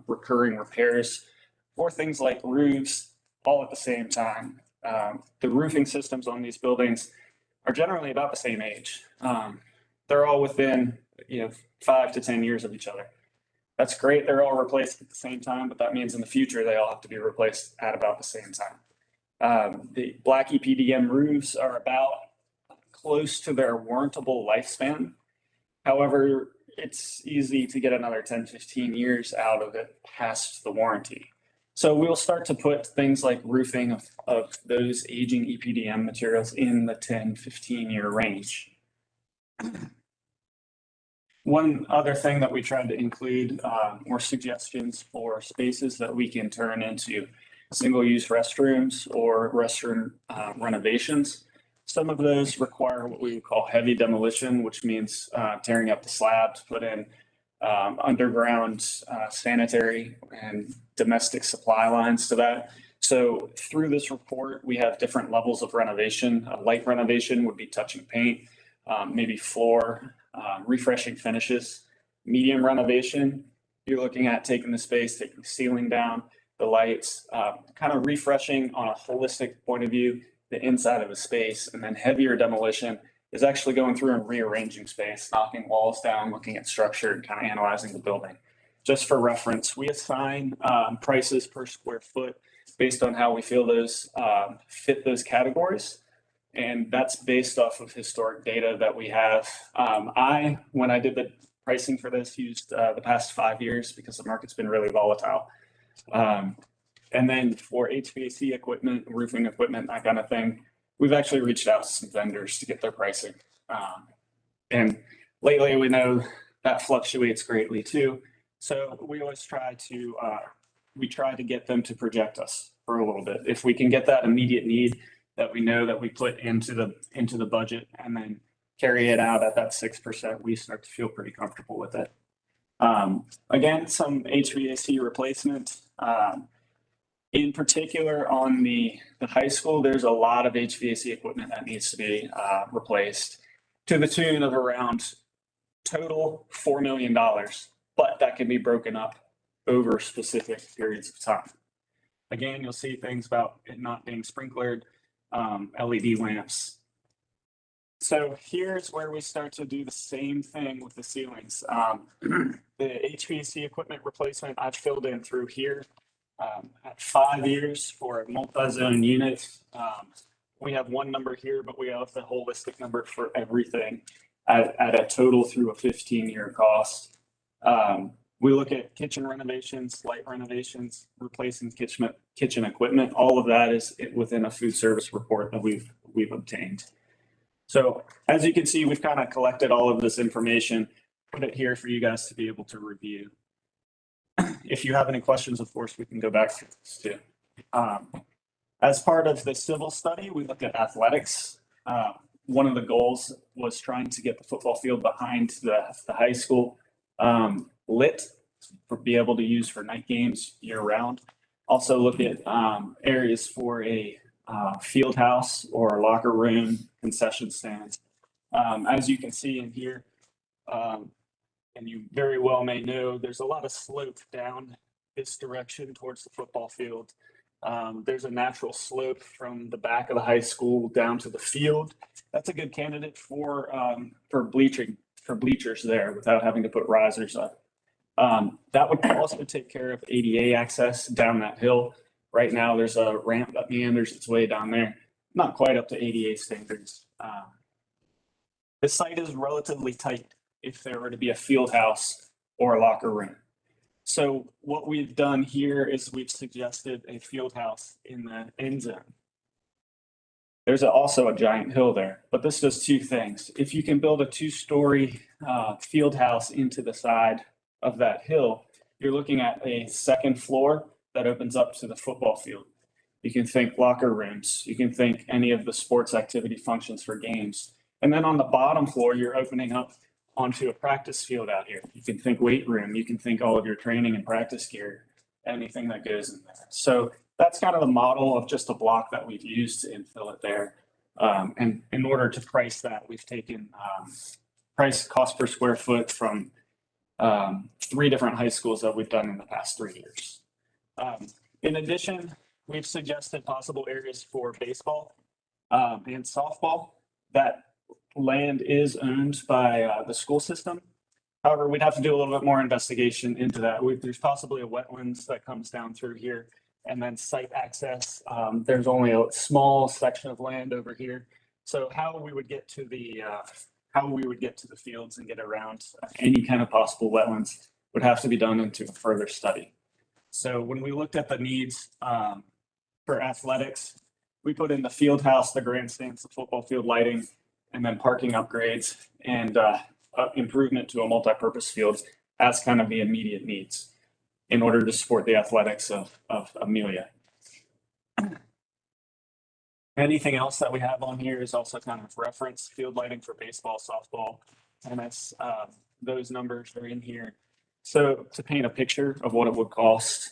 recurring repairs for things like roofs all at the same time. The roofing systems on these buildings are generally about the same age. They're all within 5 to 10 years of each other. That's great. They're all replaced at the same time, but that means in the future they all have to be replaced at about the same time. The black EPDM roofs are about close to their warrantable lifespan. However, it's easy to get another 10, 15 years out of it past the warranty. So we'll start to put things like roofing of those aging EPDM materials in the 10, 15-year range. One other thing that we tried to include were suggestions for spaces that we can turn into single-use restrooms or restroom renovations. Some of those require what we would call heavy demolition, which means tearing up the slab to put in underground sanitary and domestic supply lines to that. So through this report, we have different levels of renovation. A light renovation would be touching paint, maybe floor, refreshing finishes. Medium renovation, you're looking at taking the space, taking the ceiling down, the lights, kind of refreshing on a holistic point of view, the inside of the space. And then heavier demolition is actually going through and rearranging space, knocking walls down, looking at structure, and kind of analyzing the building. Just for reference, we assign prices per square foot based on how we feel those fit those categories. And that's based off of historic data that we have. When I did the pricing for this, used the past 5 years because the market's been really volatile. And then for HVAC equipment, roofing equipment, that kind of thing, we've actually reached out to some vendors to get their pricing. And lately we know that fluctuates greatly too. So we always try to get them to project us for a little bit. If we can get that immediate need that we know that we put into the budget and then carry it out at that 6%, we start to feel pretty comfortable with it. Again, some HVAC replacement. In particular on the high school, there's a lot of HVAC equipment that needs to be replaced to the tune of around total $4 million, but that can be broken up over specific periods of time. Again, you'll see things about it not being sprinklered, LED lamps. So here's where we start to do the same thing with the ceilings. The HVAC equipment replacement I've filled in through here. At 5 years for a multi-zone unit, we have one number here, but we have the holistic number for everything at a total through a 15-year cost. We look at kitchen renovations, light renovations, replacing kitchen equipment. All of that is within a food service report that we've obtained. So as you can see, we've kind of collected all of this information, put it here for you guys to be able to review. If you have any questions, of course, we can go back to this too. As part of the civil study, we looked at athletics. One of the goals was trying to get the football field behind the high school lit for be able to use for night games year round. Also look at areas for a field house or locker room, concession stands. As you can see in here, and you very well may know, there's a lot of slope down this direction towards the football field. There's a natural slope from the back of the high school down to the field. That's a good candidate for bleachers there without having to put risers up. That would also take care of ADA access down that hill. Right now, there's a ramp that meanders its way down there, not quite up to ADA standards. The site is relatively tight if there were to be a field house or a locker room. So what we've done here is we've suggested a field house in the end zone. There's also a giant hill there, but this does two things. If you can build a two-story field house into the side of that hill, you're looking at a second floor that opens up to the football field. You can think locker rooms. You can think any of the sports activity functions for games. And then on the bottom floor, you're opening up onto a practice field out here. You can think weight room. You can think all of your training and practice gear, anything that goes in there. So that's kind of the model of just a block that we've used to infill it there. And in order to price that, we've taken price cost per square foot from 3 different high schools that we've done in the past 3 years. In addition, we've suggested possible areas for baseball and softball. That land is owned by the school system. However, we'd have to do a little bit more investigation into that. There's possibly a wetlands that comes down through here, and then site access. There's only a small section of land over here. So how we would get to the fields and get around any kind of possible wetlands would have to be done into a further study. So when we looked at the needs for athletics, we put in the field house, the grandstands, the football field lighting, and then parking upgrades and improvement to a multi-purpose field as kind of the immediate needs in order to support the athletics of Amelia. Anything else that we have on here is also kind of reference field lighting for baseball, softball, tennis. Those numbers are in here. So to paint a picture of what it would cost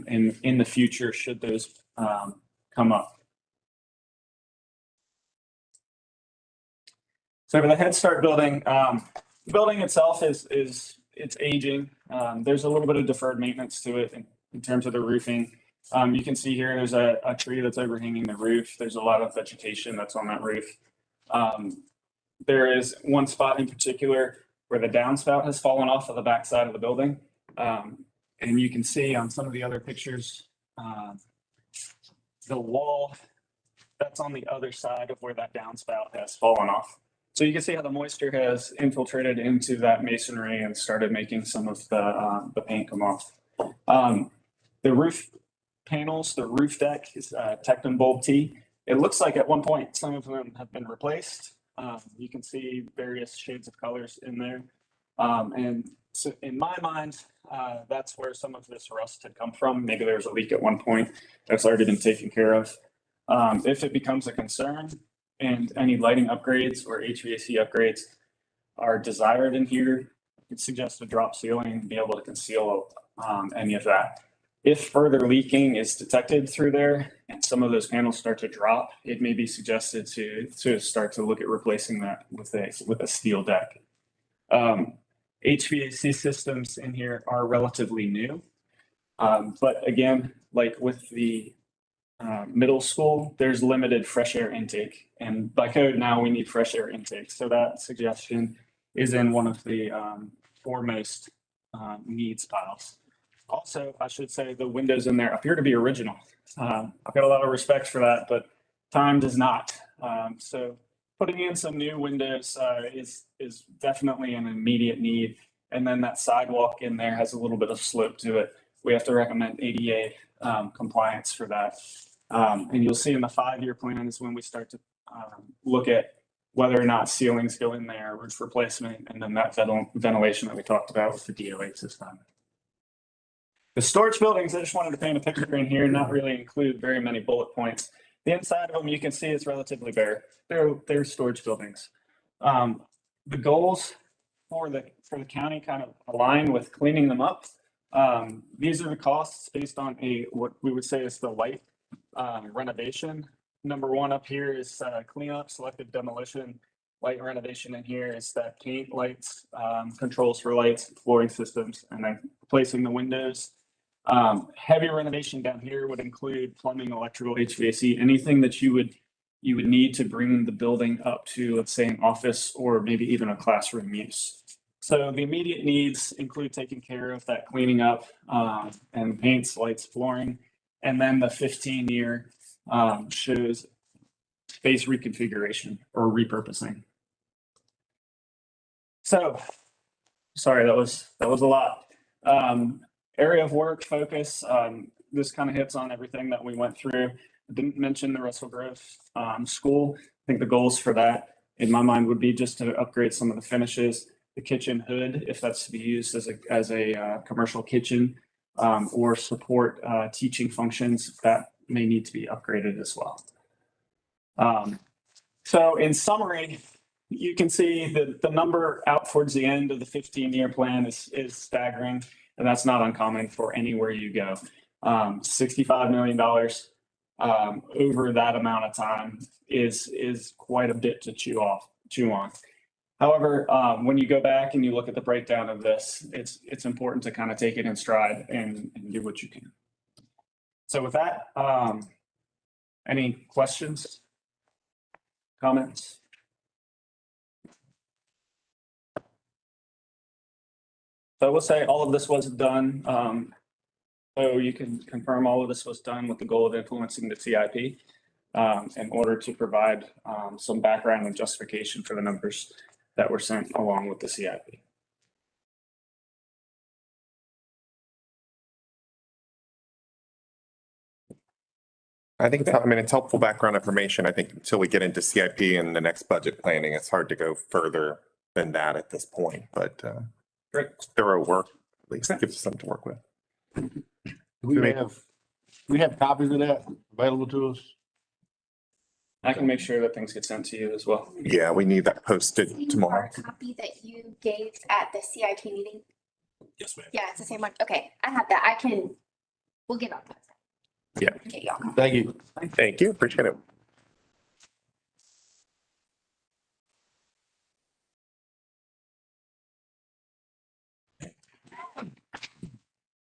in the future, should those come up. So for the Head Start building, the building itself it's aging. There's a little bit of deferred maintenance to it in terms of the roofing. You can see here, there's a tree that's overhanging the roof. There's a lot of vegetation that's on that roof. There is one spot in particular where the downspout has fallen off of the back side of the building. And you can see on some of the other pictures, the wall that's on the other side of where that downspout has fallen off. So you can see how the moisture has infiltrated into that masonry and started making some of the paint come off. The roof panels, the roof deck is Tecton Bulb T. It looks like at one point some of them have been replaced. You can see various shades of colors in there. And so in my mind, that's where some of this rust had come from. Maybe there's a leak at one point that's already been taken care of. If it becomes a concern and any lighting upgrades or HVAC upgrades are desired in here, I could suggest a drop ceiling and be able to conceal any of that. If further leaking is detected through there and some of those panels start to drop, it may be suggested to start to look at replacing that with a steel deck. HVAC systems in here are relatively new. But again, like with the middle school, there's limited fresh air intake. And by code now we need fresh air intake. So that suggestion is in one of the foremost needs piles. Also, I should say the windows in there appear to be original. I've got a lot of respect for that, but time does not. So putting in some new windows is definitely an immediate need. And then that sidewalk in there has a little bit of slope to it. We have to recommend ADA compliance for that. And you'll see in the 5-year plan is when we start to look at whether or not ceilings go in there, roof replacement, and then that ventilation that we talked about with the DOA system. The storage buildings, I just wanted to paint a picture in here, not really include very many bullet points. The inside of them, you can see it's relatively bare. They're storage buildings. The goals for the county kind of align with cleaning them up. These are the costs based on what we would say is the light renovation. Number 1 up here is cleanup, selective demolition. Light renovation in here is that paint, lights, controls for lights, flooring systems, and then replacing the windows. Heavy renovation down here would include plumbing, electrical, HVAC, anything that you would need to bring the building up to, let's say, an office or maybe even a classroom use. So the immediate needs include taking care of that cleaning up and paints, lights, flooring. And then the 15-year shows space reconfiguration or repurposing. So, sorry, that was a lot. Area of work focus, this kind of hits on everything that we went through. I didn't mention the Russell Grove school. I think the goals for that, in my mind, would be just to upgrade some of the finishes, the kitchen hood, if that's to be used as a commercial kitchen, or support teaching functions that may need to be upgraded as well. So in summary, you can see that the number out towards the end of the 15-year plan is staggering, and that's not uncommon for anywhere you go. $65 million over that amount of time is quite a bit to chew on. However, when you go back and you look at the breakdown of this, it's important to kind of take it in stride and do what you can. So with that, any questions, comments? So I will say all of this was done. So you can confirm all of this was done with the goal of influencing the CIP in order to provide some background and justification for the numbers that were sent along with the CIP. I think, it's helpful background information. I think until we get into CIP and the next budget planning, it's hard to go further than that at this point, but Great. Thorough work, at least gives us something to work with. We have copies of that available to us. I can make sure that things get sent to you as well. Yeah, we need that posted tomorrow. Our copy that you gave at the CIP meeting? Yes, ma'am. Yeah, it's the same one. Okay, I have that. We'll get on that. Yeah. Get y'all. Thank you. Thank you. Appreciate it.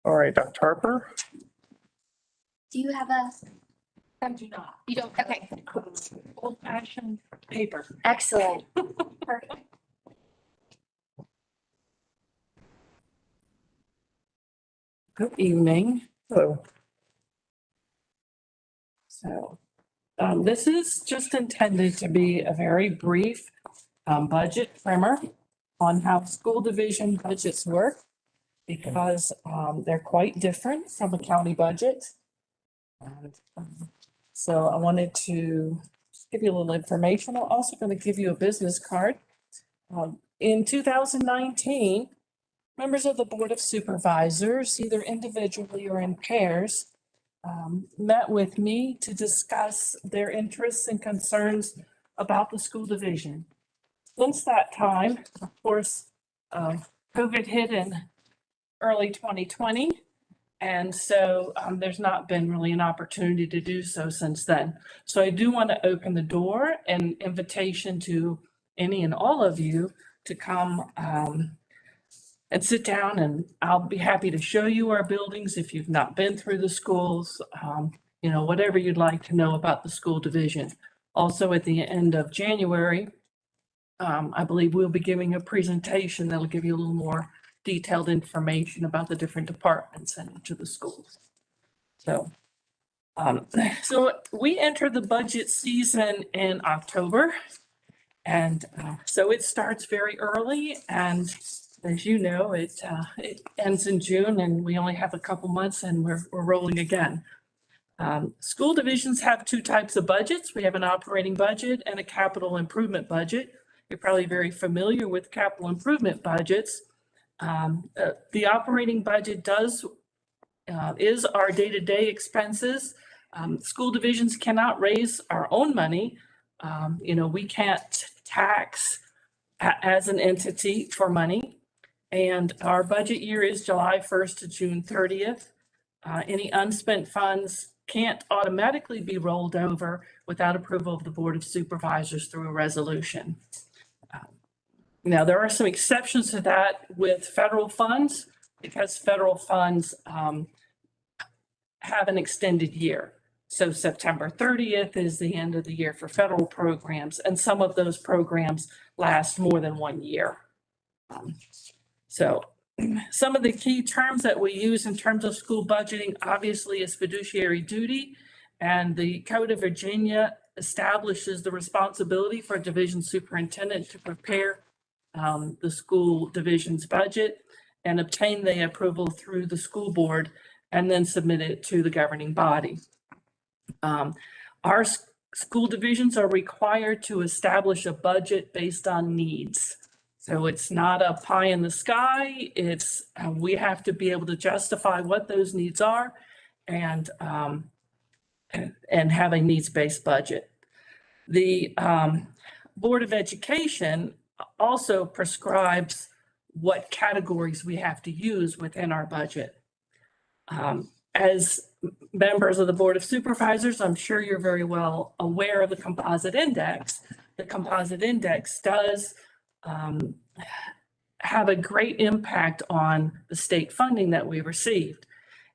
All right, Dr. Harper. Do you have a, I do not. you don't, okay, Old fashioned paper. excellent. Perfect. Good evening. Hello. So, this is just intended to be a very brief, budget primer on how school division budgets work, because, they're quite different from a county budget. And, so I wanted to just give you a little information. I'm also going to give you a business card. In 2019, members of the Board of Supervisors, either individually or in pairs, met with me to discuss their interests and concerns about the school division. Since that time, of course, COVID hit in early 2020. And so there's not been really an opportunity to do so since then. So I do want to open the door and invitation to any and all of you to come and sit down, and I'll be happy to show you our buildings if you've not been through the schools, whatever you'd like to know about the school division. Also, at the end of January, I believe we'll be giving a presentation that'll give you a little more detailed information about the different departments and each of the schools. So we enter the budget season in October. And so it starts very early, and as you know, it ends in June, and we only have a couple months and we're rolling again. School divisions have two types of budgets. We have an operating budget and a capital improvement budget. You're probably very familiar with capital improvement budgets. The operating budget is our day-to-day expenses. School divisions cannot raise our own money. We can't tax as an entity for money. And our budget year is July 1st to June 30th. Any unspent funds can't automatically be rolled over without approval of the Board of Supervisors through a resolution. Now, there are some exceptions to that with federal funds, because federal funds have an extended year. So September 30th is the end of the year for federal programs, and some of those programs last more than 1 year. So some of the key terms that we use in terms of school budgeting obviously is fiduciary duty, and the Code of Virginia establishes the responsibility for a division superintendent to prepare the school division's budget and obtain the approval through the school board and then submit it to the governing body. Our school divisions are required to establish a budget based on needs. So it's not a pie in the sky. It's we have to be able to justify what those needs are and have a needs-based budget. The Board of Education also prescribes what categories we have to use within our budget. As members of the Board of Supervisors, I'm sure you're very well aware of the Composite Index. The Composite Index does have a great impact on the state funding that we received.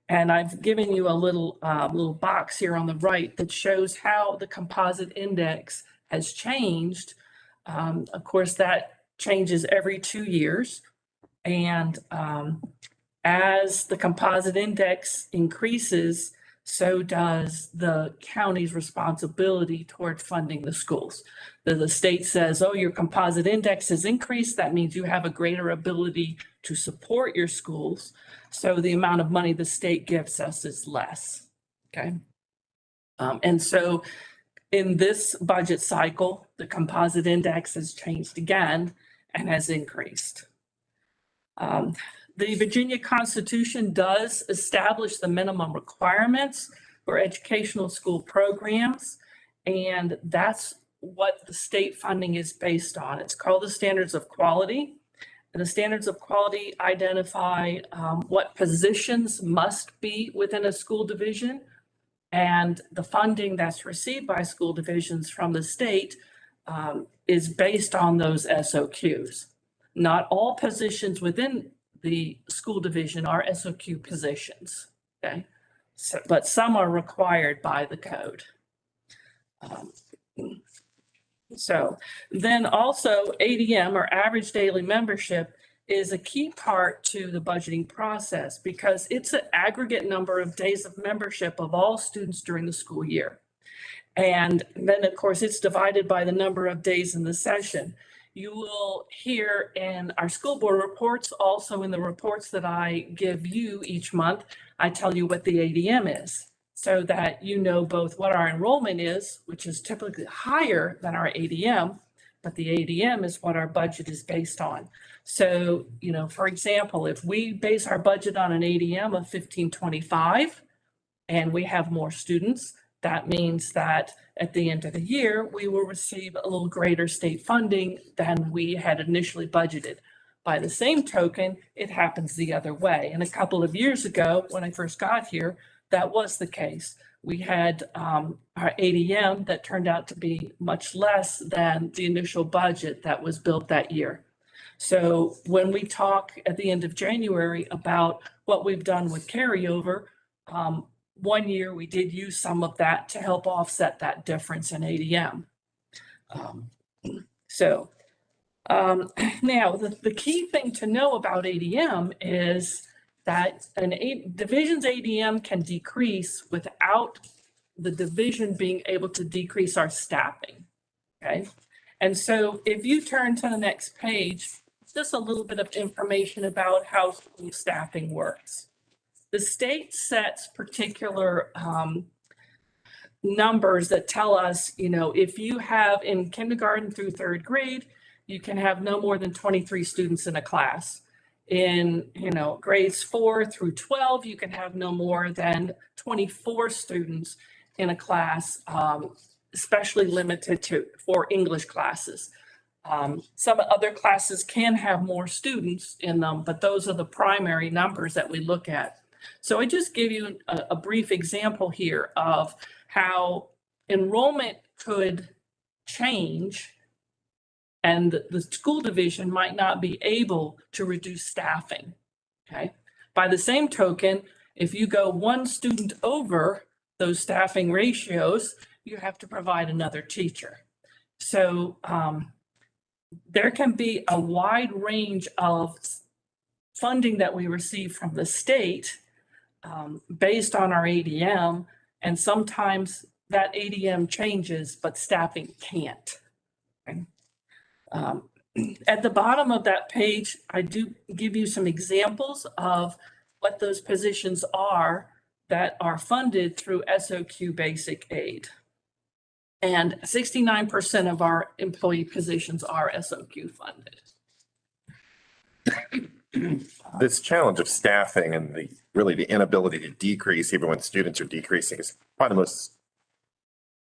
And I've given you a little box here on the right that shows how the Composite Index has changed. Of course, that changes every 2 years. And as the Composite Index increases, so does the county's responsibility toward funding the schools. The state says, oh, your Composite Index has increased. That means you have a greater ability to support your schools. So the amount of money the state gives us is less, okay? And so in this budget cycle, the Composite Index has changed again and has increased. The Virginia Constitution does establish the minimum requirements for educational school programs, and that's what the state funding is based on. It's called the Standards of Quality. And the Standards of Quality identify what positions must be within a school division, and the funding that's received by school divisions from the state is based on those SOQs. Not all positions within the school division are SOQ positions, okay? So, but some are required by the code. So then also ADM, or average daily membership, is a key part to the budgeting process because it's an aggregate number of days of membership of all students during the school year. And then of course it's divided by the number of days in the session. You will hear in our school board reports, also in the reports that I give you each month, I tell you what the ADM is so that you know both what our enrollment is, which is typically higher than our ADM, but the ADM is what our budget is based on. So, you know, for example, if we base our budget on an ADM of 1525 and we have more students, that means that at the end of the year, we will receive a little greater state funding than we had initially budgeted. By the same token, it happens the other way. And a couple of years ago, when I first got here, that was the case. We had our ADM that turned out to be much less than the initial budget that was built that year. So when we talk at the end of January about what we've done with carryover, 1 year we did use some of that to help offset that difference in ADM. Now the key thing to know about ADM is that division's ADM can decrease without the division being able to decrease our staffing, okay? And so if you turn to the next page, just a little bit of information about how school staffing works. The state sets particular numbers that tell us, you know, if you have in kindergarten through 3rd grade, you can have no more than 23 students in a class. In, you know, grades 4 through 12, you can have no more than 24 students in a class, especially limited for English classes. Some other classes can have more students in them, but those are the primary numbers that we look at. So I just give you a brief example here of how enrollment could change and the school division might not be able to reduce staffing, okay? By the same token, If you go one student over those staffing ratios, you have to provide another teacher. So there can be a wide range of funding that we receive from the state based on our ADM, and sometimes that ADM changes, but staffing can't. Okay. At the bottom of that page, I do give you some examples of what those positions are that are funded through SOQ basic aid. And 69% of our employee positions are SOQ funded. This challenge of staffing and really the inability to decrease even when students are decreasing is probably the most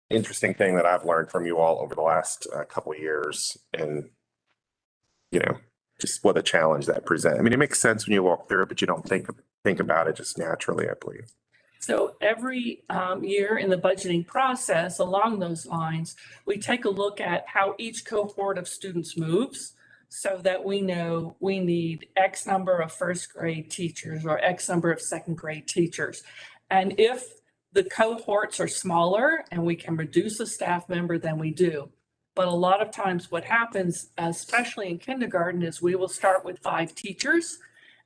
interesting thing that I've learned from you all over the last couple of years. And, just what a challenge that presents. I mean, it makes sense when you walk through it, but you don't think about it just naturally, I believe. So every year in the budgeting process along those lines, we take a look at how each cohort of students moves so that we know we need X number of first grade teachers or X number of second grade teachers. And if the cohorts are smaller and we can reduce a staff member, then we do. But a lot of times what happens, especially in kindergarten, is we will start with 5 teachers.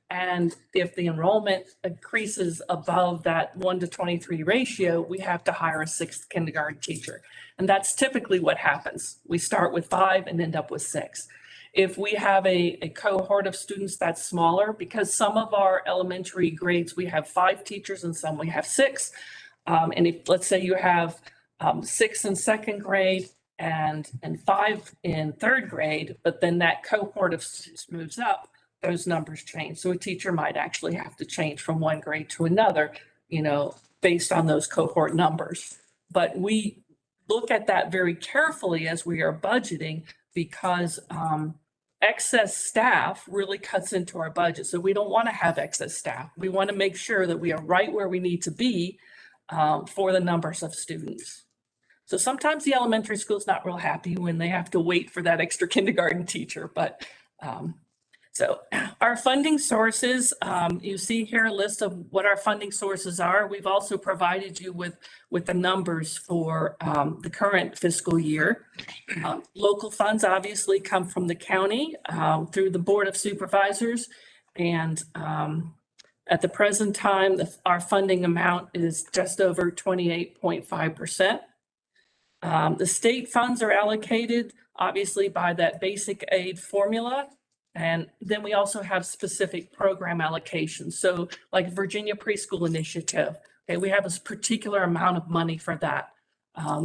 And if the enrollment increases above that 1:23 ratio, we have to hire a 6th kindergarten teacher. And that's typically what happens. We start with 5 and end up with 6. If we have a cohort of students that's smaller, because some of our elementary grades, we have 5 teachers and some we have 6. And if, let's say you have 6 in 2nd grade and 5 in 3rd grade, but then that cohort of students moves up, those numbers change. So a teacher might actually have to change from one grade to another, based on those cohort numbers. But we look at that very carefully as we are budgeting because excess staff really cuts into our budget. So we don't want to have excess staff. We want to make sure that we are right where we need to be for the numbers of students. So sometimes the elementary school is not real happy when they have to wait for that extra kindergarten teacher, but so our funding sources, you see here a list of what our funding sources are. We've also provided you with the numbers for the current fiscal year. Local funds obviously come from the county through the Board of Supervisors. And at the present time, our funding amount is just over 28.5%. The state funds are allocated obviously by that basic aid formula. And then we also have specific program allocations. So like Virginia Preschool Initiative, okay, we have a particular amount of money for that.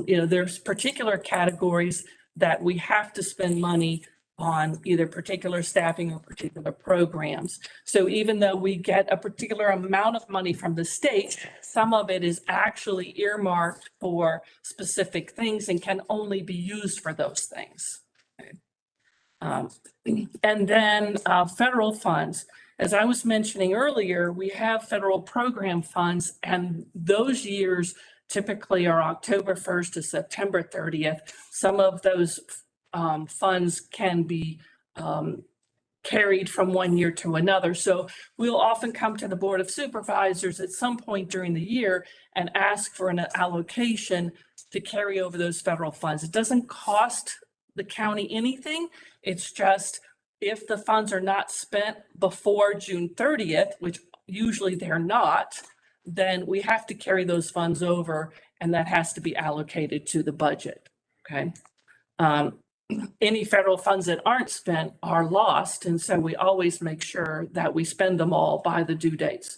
There's particular categories that we have to spend money on either particular staffing or particular programs. So even though we get a particular amount of money from the state, some of it is actually earmarked for specific things and can only be used for those things. Okay. And then federal funds. As I was mentioning earlier, we have federal program funds, and those years typically are October 1st to September 30th. Some of those funds can be carried from one year to another. So we'll often come to the Board of Supervisors at some point during the year and ask for an allocation to carry over those federal funds. It doesn't cost the county anything. It's just if the funds are not spent before June 30th, which usually they're not, then we have to carry those funds over and that has to be allocated to the budget, okay? Any federal funds that aren't spent are lost, and so we always make sure that we spend them all by the due dates.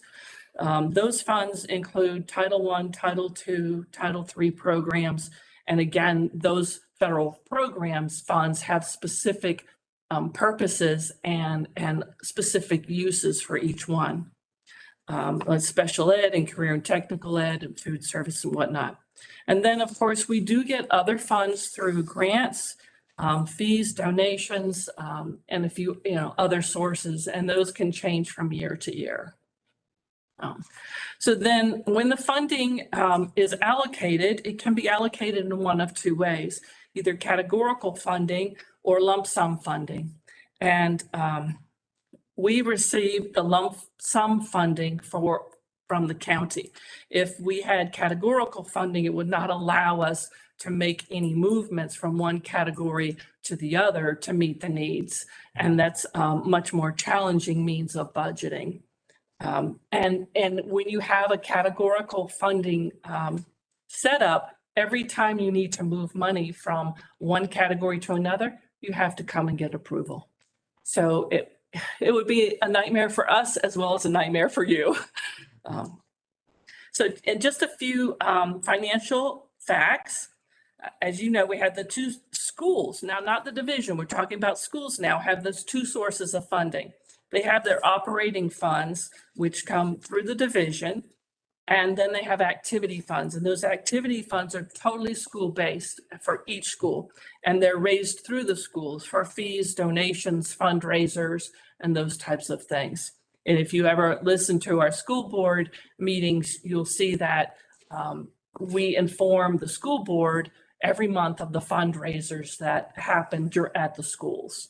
Those funds include Title I, Title II, Title III programs, and again, those federal programs funds have specific purposes and specific uses for each one. Like special ed and career and technical ed and food service and whatnot. And then, of course, we do get other funds through grants, fees, donations, and a few, other sources, and those can change from year to year. So then when the funding is allocated, it can be allocated in one of two ways, either categorical funding or lump sum funding. And we receive the lump sum funding for from the county. If we had categorical funding, it would not allow us to make any movements from one category to the other to meet the needs. And that's much more challenging means of budgeting. And when you have a categorical funding setup, every time you need to move money from one category to another, you have to come and get approval. So it would be a nightmare for us as well as a nightmare for you. So, and just a few financial facts. As you know, we have the two schools, now not the division, we're talking about schools now, have those two sources of funding. They have their operating funds, which come through the division, and then they have activity funds. And those activity funds are totally school-based for each school. And they're raised through the schools for fees, donations, fundraisers, and those types of things. And if you ever listen to our school board meetings, you'll see that we inform the school board every month of the fundraisers that happen at the schools.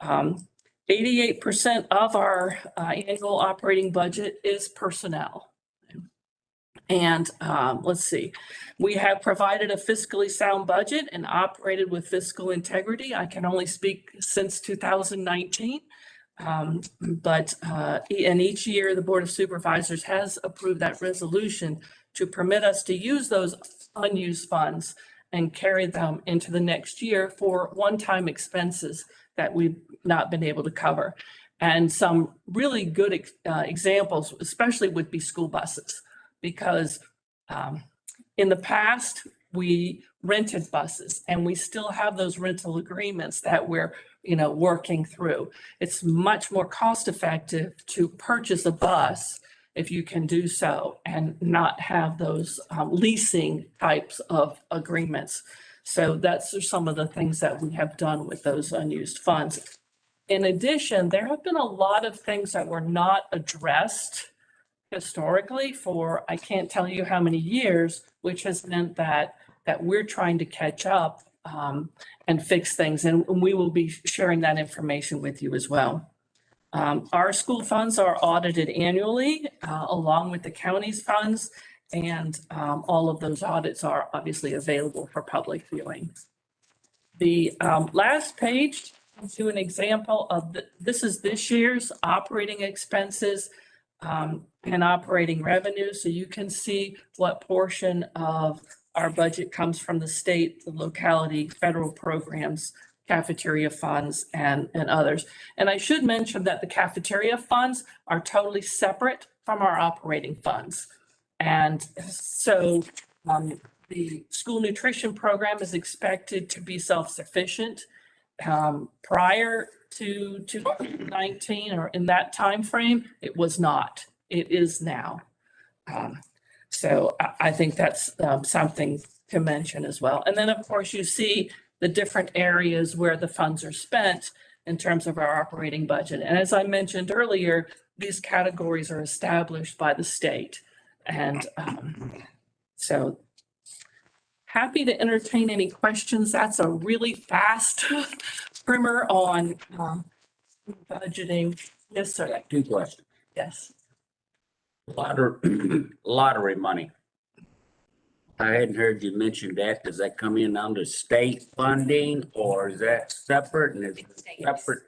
88% of our annual operating budget is personnel. And let's see, we have provided a fiscally sound budget and operated with fiscal integrity. I can only speak since 2019. But in each year, the Board of Supervisors has approved that resolution to permit us to use those unused funds and carry them into the next year for one-time expenses that we've not been able to cover. And some really good examples, especially would be school buses, because in the past, we rented buses and we still have those rental agreements that we're working through. It's much more cost effective to purchase a bus if you can do so and not have those leasing types of agreements. So that's some of the things that we have done with those unused funds. In addition, there have been a lot of things that were not addressed historically for, I can't tell you how many years, which has meant that we're trying to catch up and fix things. And we will be sharing that information with you as well. Our school funds are audited annually along with the county's funds, and all of those audits are obviously available for public viewing. The last page gives you an example of this is this year's operating expenses and operating revenue. So you can see what portion of our budget comes from the state, the locality, federal programs, cafeteria funds, and others. And I should mention that the cafeteria funds are totally separate from our operating funds. And so the school nutrition program is expected to be self-sufficient. Prior to 2019 or in that time frame, it was not. It is now. So I think that's something to mention as well. And then, of course, you see the different areas where the funds are spent in terms of our operating budget. And as I mentioned earlier, these categories are established by the state. And so happy to entertain any questions. That's a really fast primer on budgeting. Yes, sir. Two questions. Yes. Lottery money. I hadn't heard you mention that. Does that come in under state funding or is that separate? And it's separate.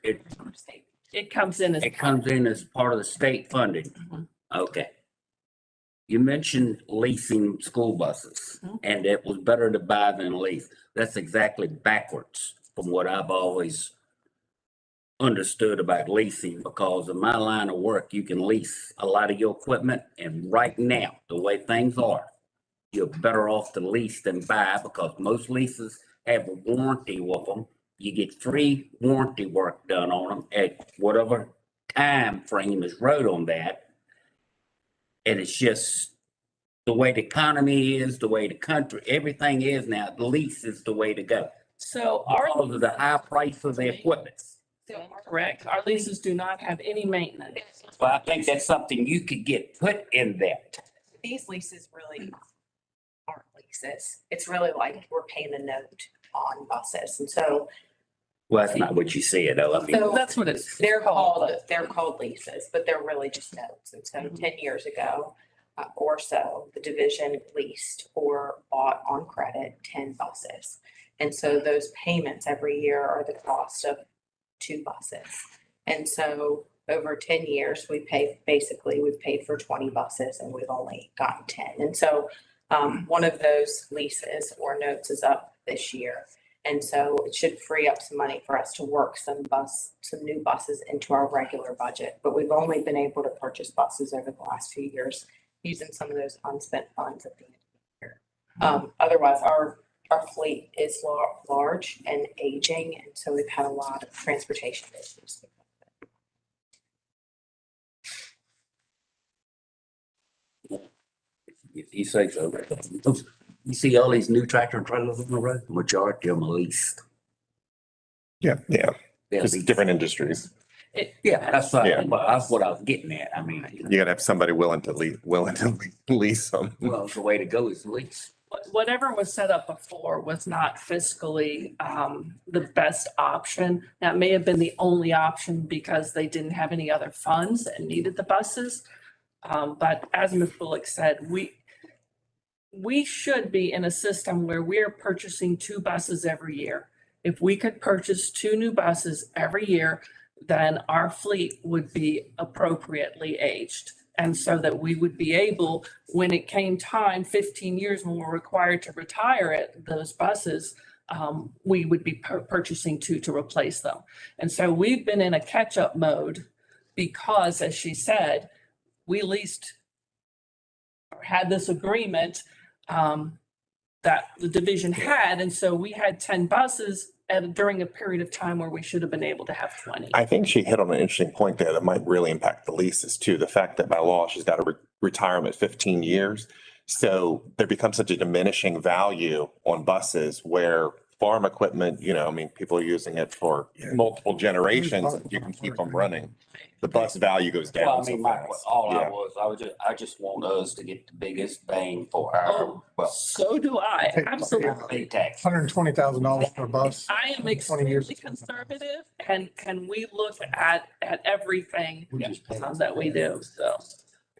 It comes in as. It comes in as part of the state funding. Mhm. Okay. You mentioned leasing school buses and it was better to buy than lease. That's exactly backwards from what I've always understood about leasing, because in my line of work, you can lease a lot of your equipment. And right now, the way things are, you're better off to lease than buy, because most leases have a warranty with them. You get free warranty work done on them at whatever time frame is wrote on that. And it's just the way the economy is, the way the country, everything is now, the lease is the way to go. So Because of the high price of the equipment. correct. Our leases do not have any maintenance. Well, I think that's something you could get put in that. These leases really aren't leases. It's really like we're paying a note on buses. And so Well, that's not what you said, though. I mean, So- That's what it's they're called. called leases, but they're really just notes. And so 10 years ago, or so, the division leased or bought on credit 10 buses. And so those payments every year are the cost of 2 buses. And so over 10 years, we've paid for 20 buses and we've only gotten 10. And so one of those leases or notes is up this year. And so it should free up some money for us to work some new buses into our regular budget. But we've only been able to purchase buses over the last few years using some of those unspent funds at the end of the year. Otherwise, our fleet is large and aging, and so we've had a lot of transportation issues. If you say so. You see all these new tractor and trailers on the road, majority of them are leased. Yeah. They're Just leased. different industries. Yeah, that's Yeah. what I was getting at. I mean, You gotta have somebody willing to lease them. well, the way to go is lease. Whatever was set up before was not fiscally the best option. That may have been the only option because they didn't have any other funds and needed the buses. But as Ms. Bullock said, we should be in a system where we're purchasing 2 buses every year. If we could purchase 2 new buses every year, then our fleet would be appropriately aged. And so that we would be able, when it came time, 15 years when we're required to retire those buses, we would be purchasing 2 to replace them. And so we've been in a catch-up mode because, as she said, we leased or had this agreement that the division had. And so we had 10 buses during a period of time where we should have been able to have 20. I think she hit on an interesting point there that might really impact the leases too. The fact that by law, she's got to retire them at 15 years. So there becomes such a diminishing value on buses where farm equipment, I mean, people are using it for multiple generations. You can keep them running. The bus value goes Well, down I so mean, fast. I just want us to get the biggest bang for our, So do I, absolutely. big tax. $120,000 for a bus. I am 20 years. extremely conservative and we look at everything that we do, so.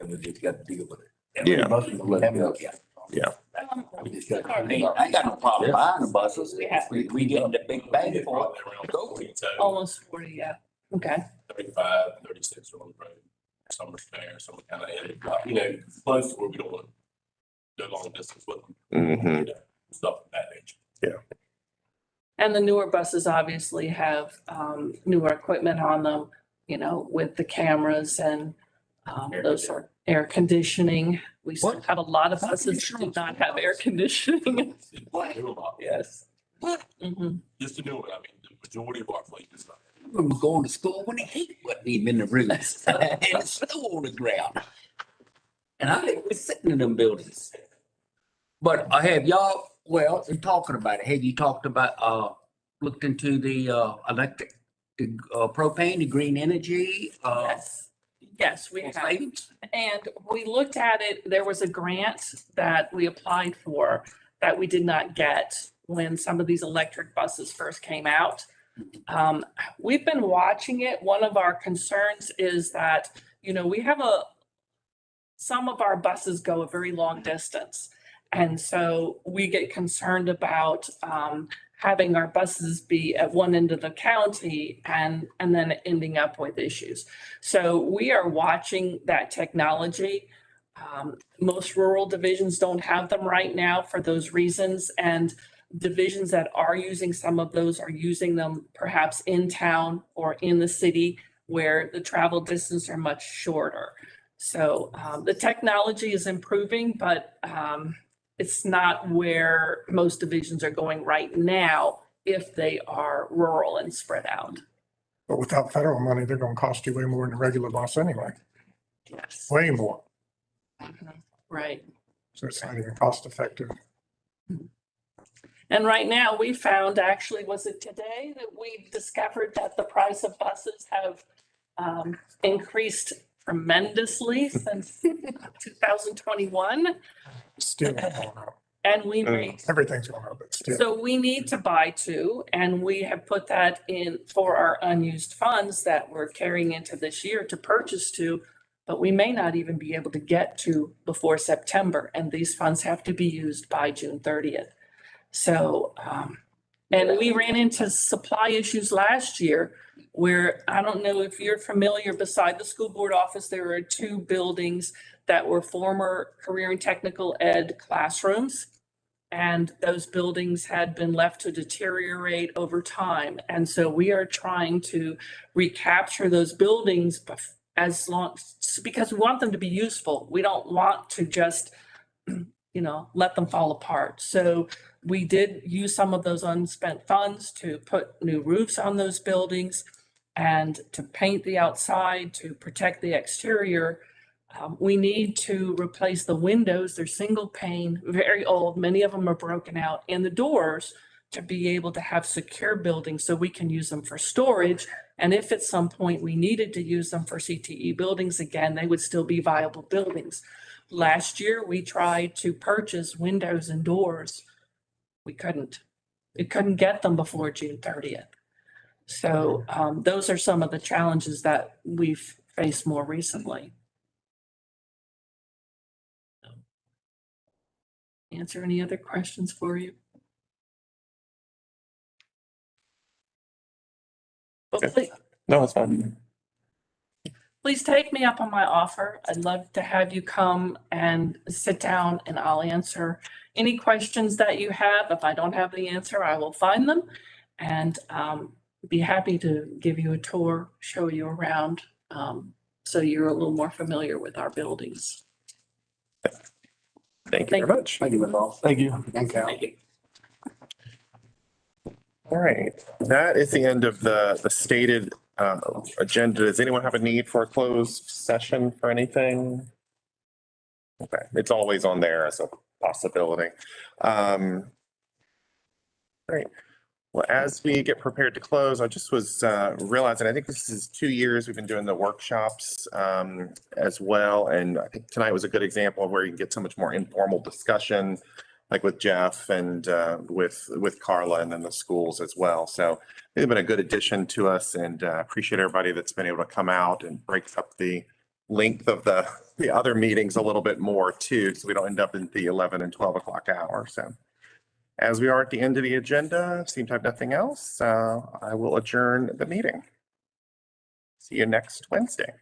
And we just got to deal with it. Yeah. Yeah. I mean, I ain't got no problem buying the buses. We getting the big bang for it. Go. Almost 40, yeah, okay. 35, 36 on the road. Some are spare, some are kind of, close to where we don't want to go long distance with them. Mhm. Stuff of that nature. Yeah. And the newer buses obviously have newer equipment on them, with the cameras and those are air conditioning. We still have a lot of buses that do not have air conditioning. Yes. Mhm. Just to do it, I mean, the majority of our fleet is not. I remember going to school when the heat wasn't even in the roofs and the snow on the ground. And I was sitting in them buildings. But have y'all, in talking about it, have you talked about, looked into the electric, the propane, the green energy? Yes, we have. And we looked at it. There was a grant that we applied for that we did not get when some of these electric buses first came out. We've been watching it. One of our concerns is that, we have some of our buses go a very long distance. And so we get concerned about having our buses be at one end of the county and then ending up with issues. So we are watching that technology. Most rural divisions don't have them right now for those reasons. And divisions that are using some of those are using them perhaps in town or in the city where the travel distance are much shorter. So the technology is improving, but it's not where most divisions are going right now if they are rural and spread out. But without federal money, they're going to cost you way more than a regular bus anyway. Yes. Way more. Right. So it's not even cost effective. And right now we found, actually, was it today that we discovered that the price of buses have increased tremendously since 2021? Still going up. And we may, Everything's going up, but still. so we need to buy 2, and we have put that in for our unused funds that we're carrying into this year to purchase 2. but we may not even be able to get to before September, and these funds have to be used by June 30th. So, and we ran into supply issues last year where, I don't know if you're familiar, beside the school board office, there are 2 buildings that were former career and technical ed classrooms. And those buildings had been left to deteriorate over time. And so we are trying to recapture those buildings as long, because we want them to be useful. We don't want to just, let them fall apart. So we did use some of those unspent funds to put new roofs on those buildings and to paint the outside, to protect the exterior. We need to replace the windows. They're single pane, very old. Many of them are broken out, and the doors to be able to have secure buildings so we can use them for storage. And if at some point we needed to use them for CTE buildings again, they would still be viable buildings. Last year, we tried to purchase windows and doors. We couldn't get them before June 30th. So those are some of the challenges that we've faced more recently. Answer any other questions for you? No, it's fine. Please take me up on my offer. I'd love to have you come and sit down and I'll answer any questions that you have. If I don't have the answer, I will find them and be happy to give you a tour, show you around, so you're a little more familiar with our buildings. Thank you very much. Thank you, Ms. Hall. Thank you. Thank you. Thank you. All right, that is the end of the stated agenda. Does anyone have a need for a closed session for anything? Okay, it's always on there as a possibility. Great. Well, as we get prepared to close, I just was realizing, I think this is 2 years we've been doing the workshops as well. And I think tonight was a good example of where you can get so much more informal discussion, like with Jeff and with Carla and then the schools as well. So they've been a good addition to us, and appreciate everybody that's been able to come out and break up the length of the other meetings a little bit more too, so we don't end up in the 11 and 12 o'clock hour. So as we are at the end of the agenda, seems to have nothing else. I will adjourn the meeting. See you next Wednesday.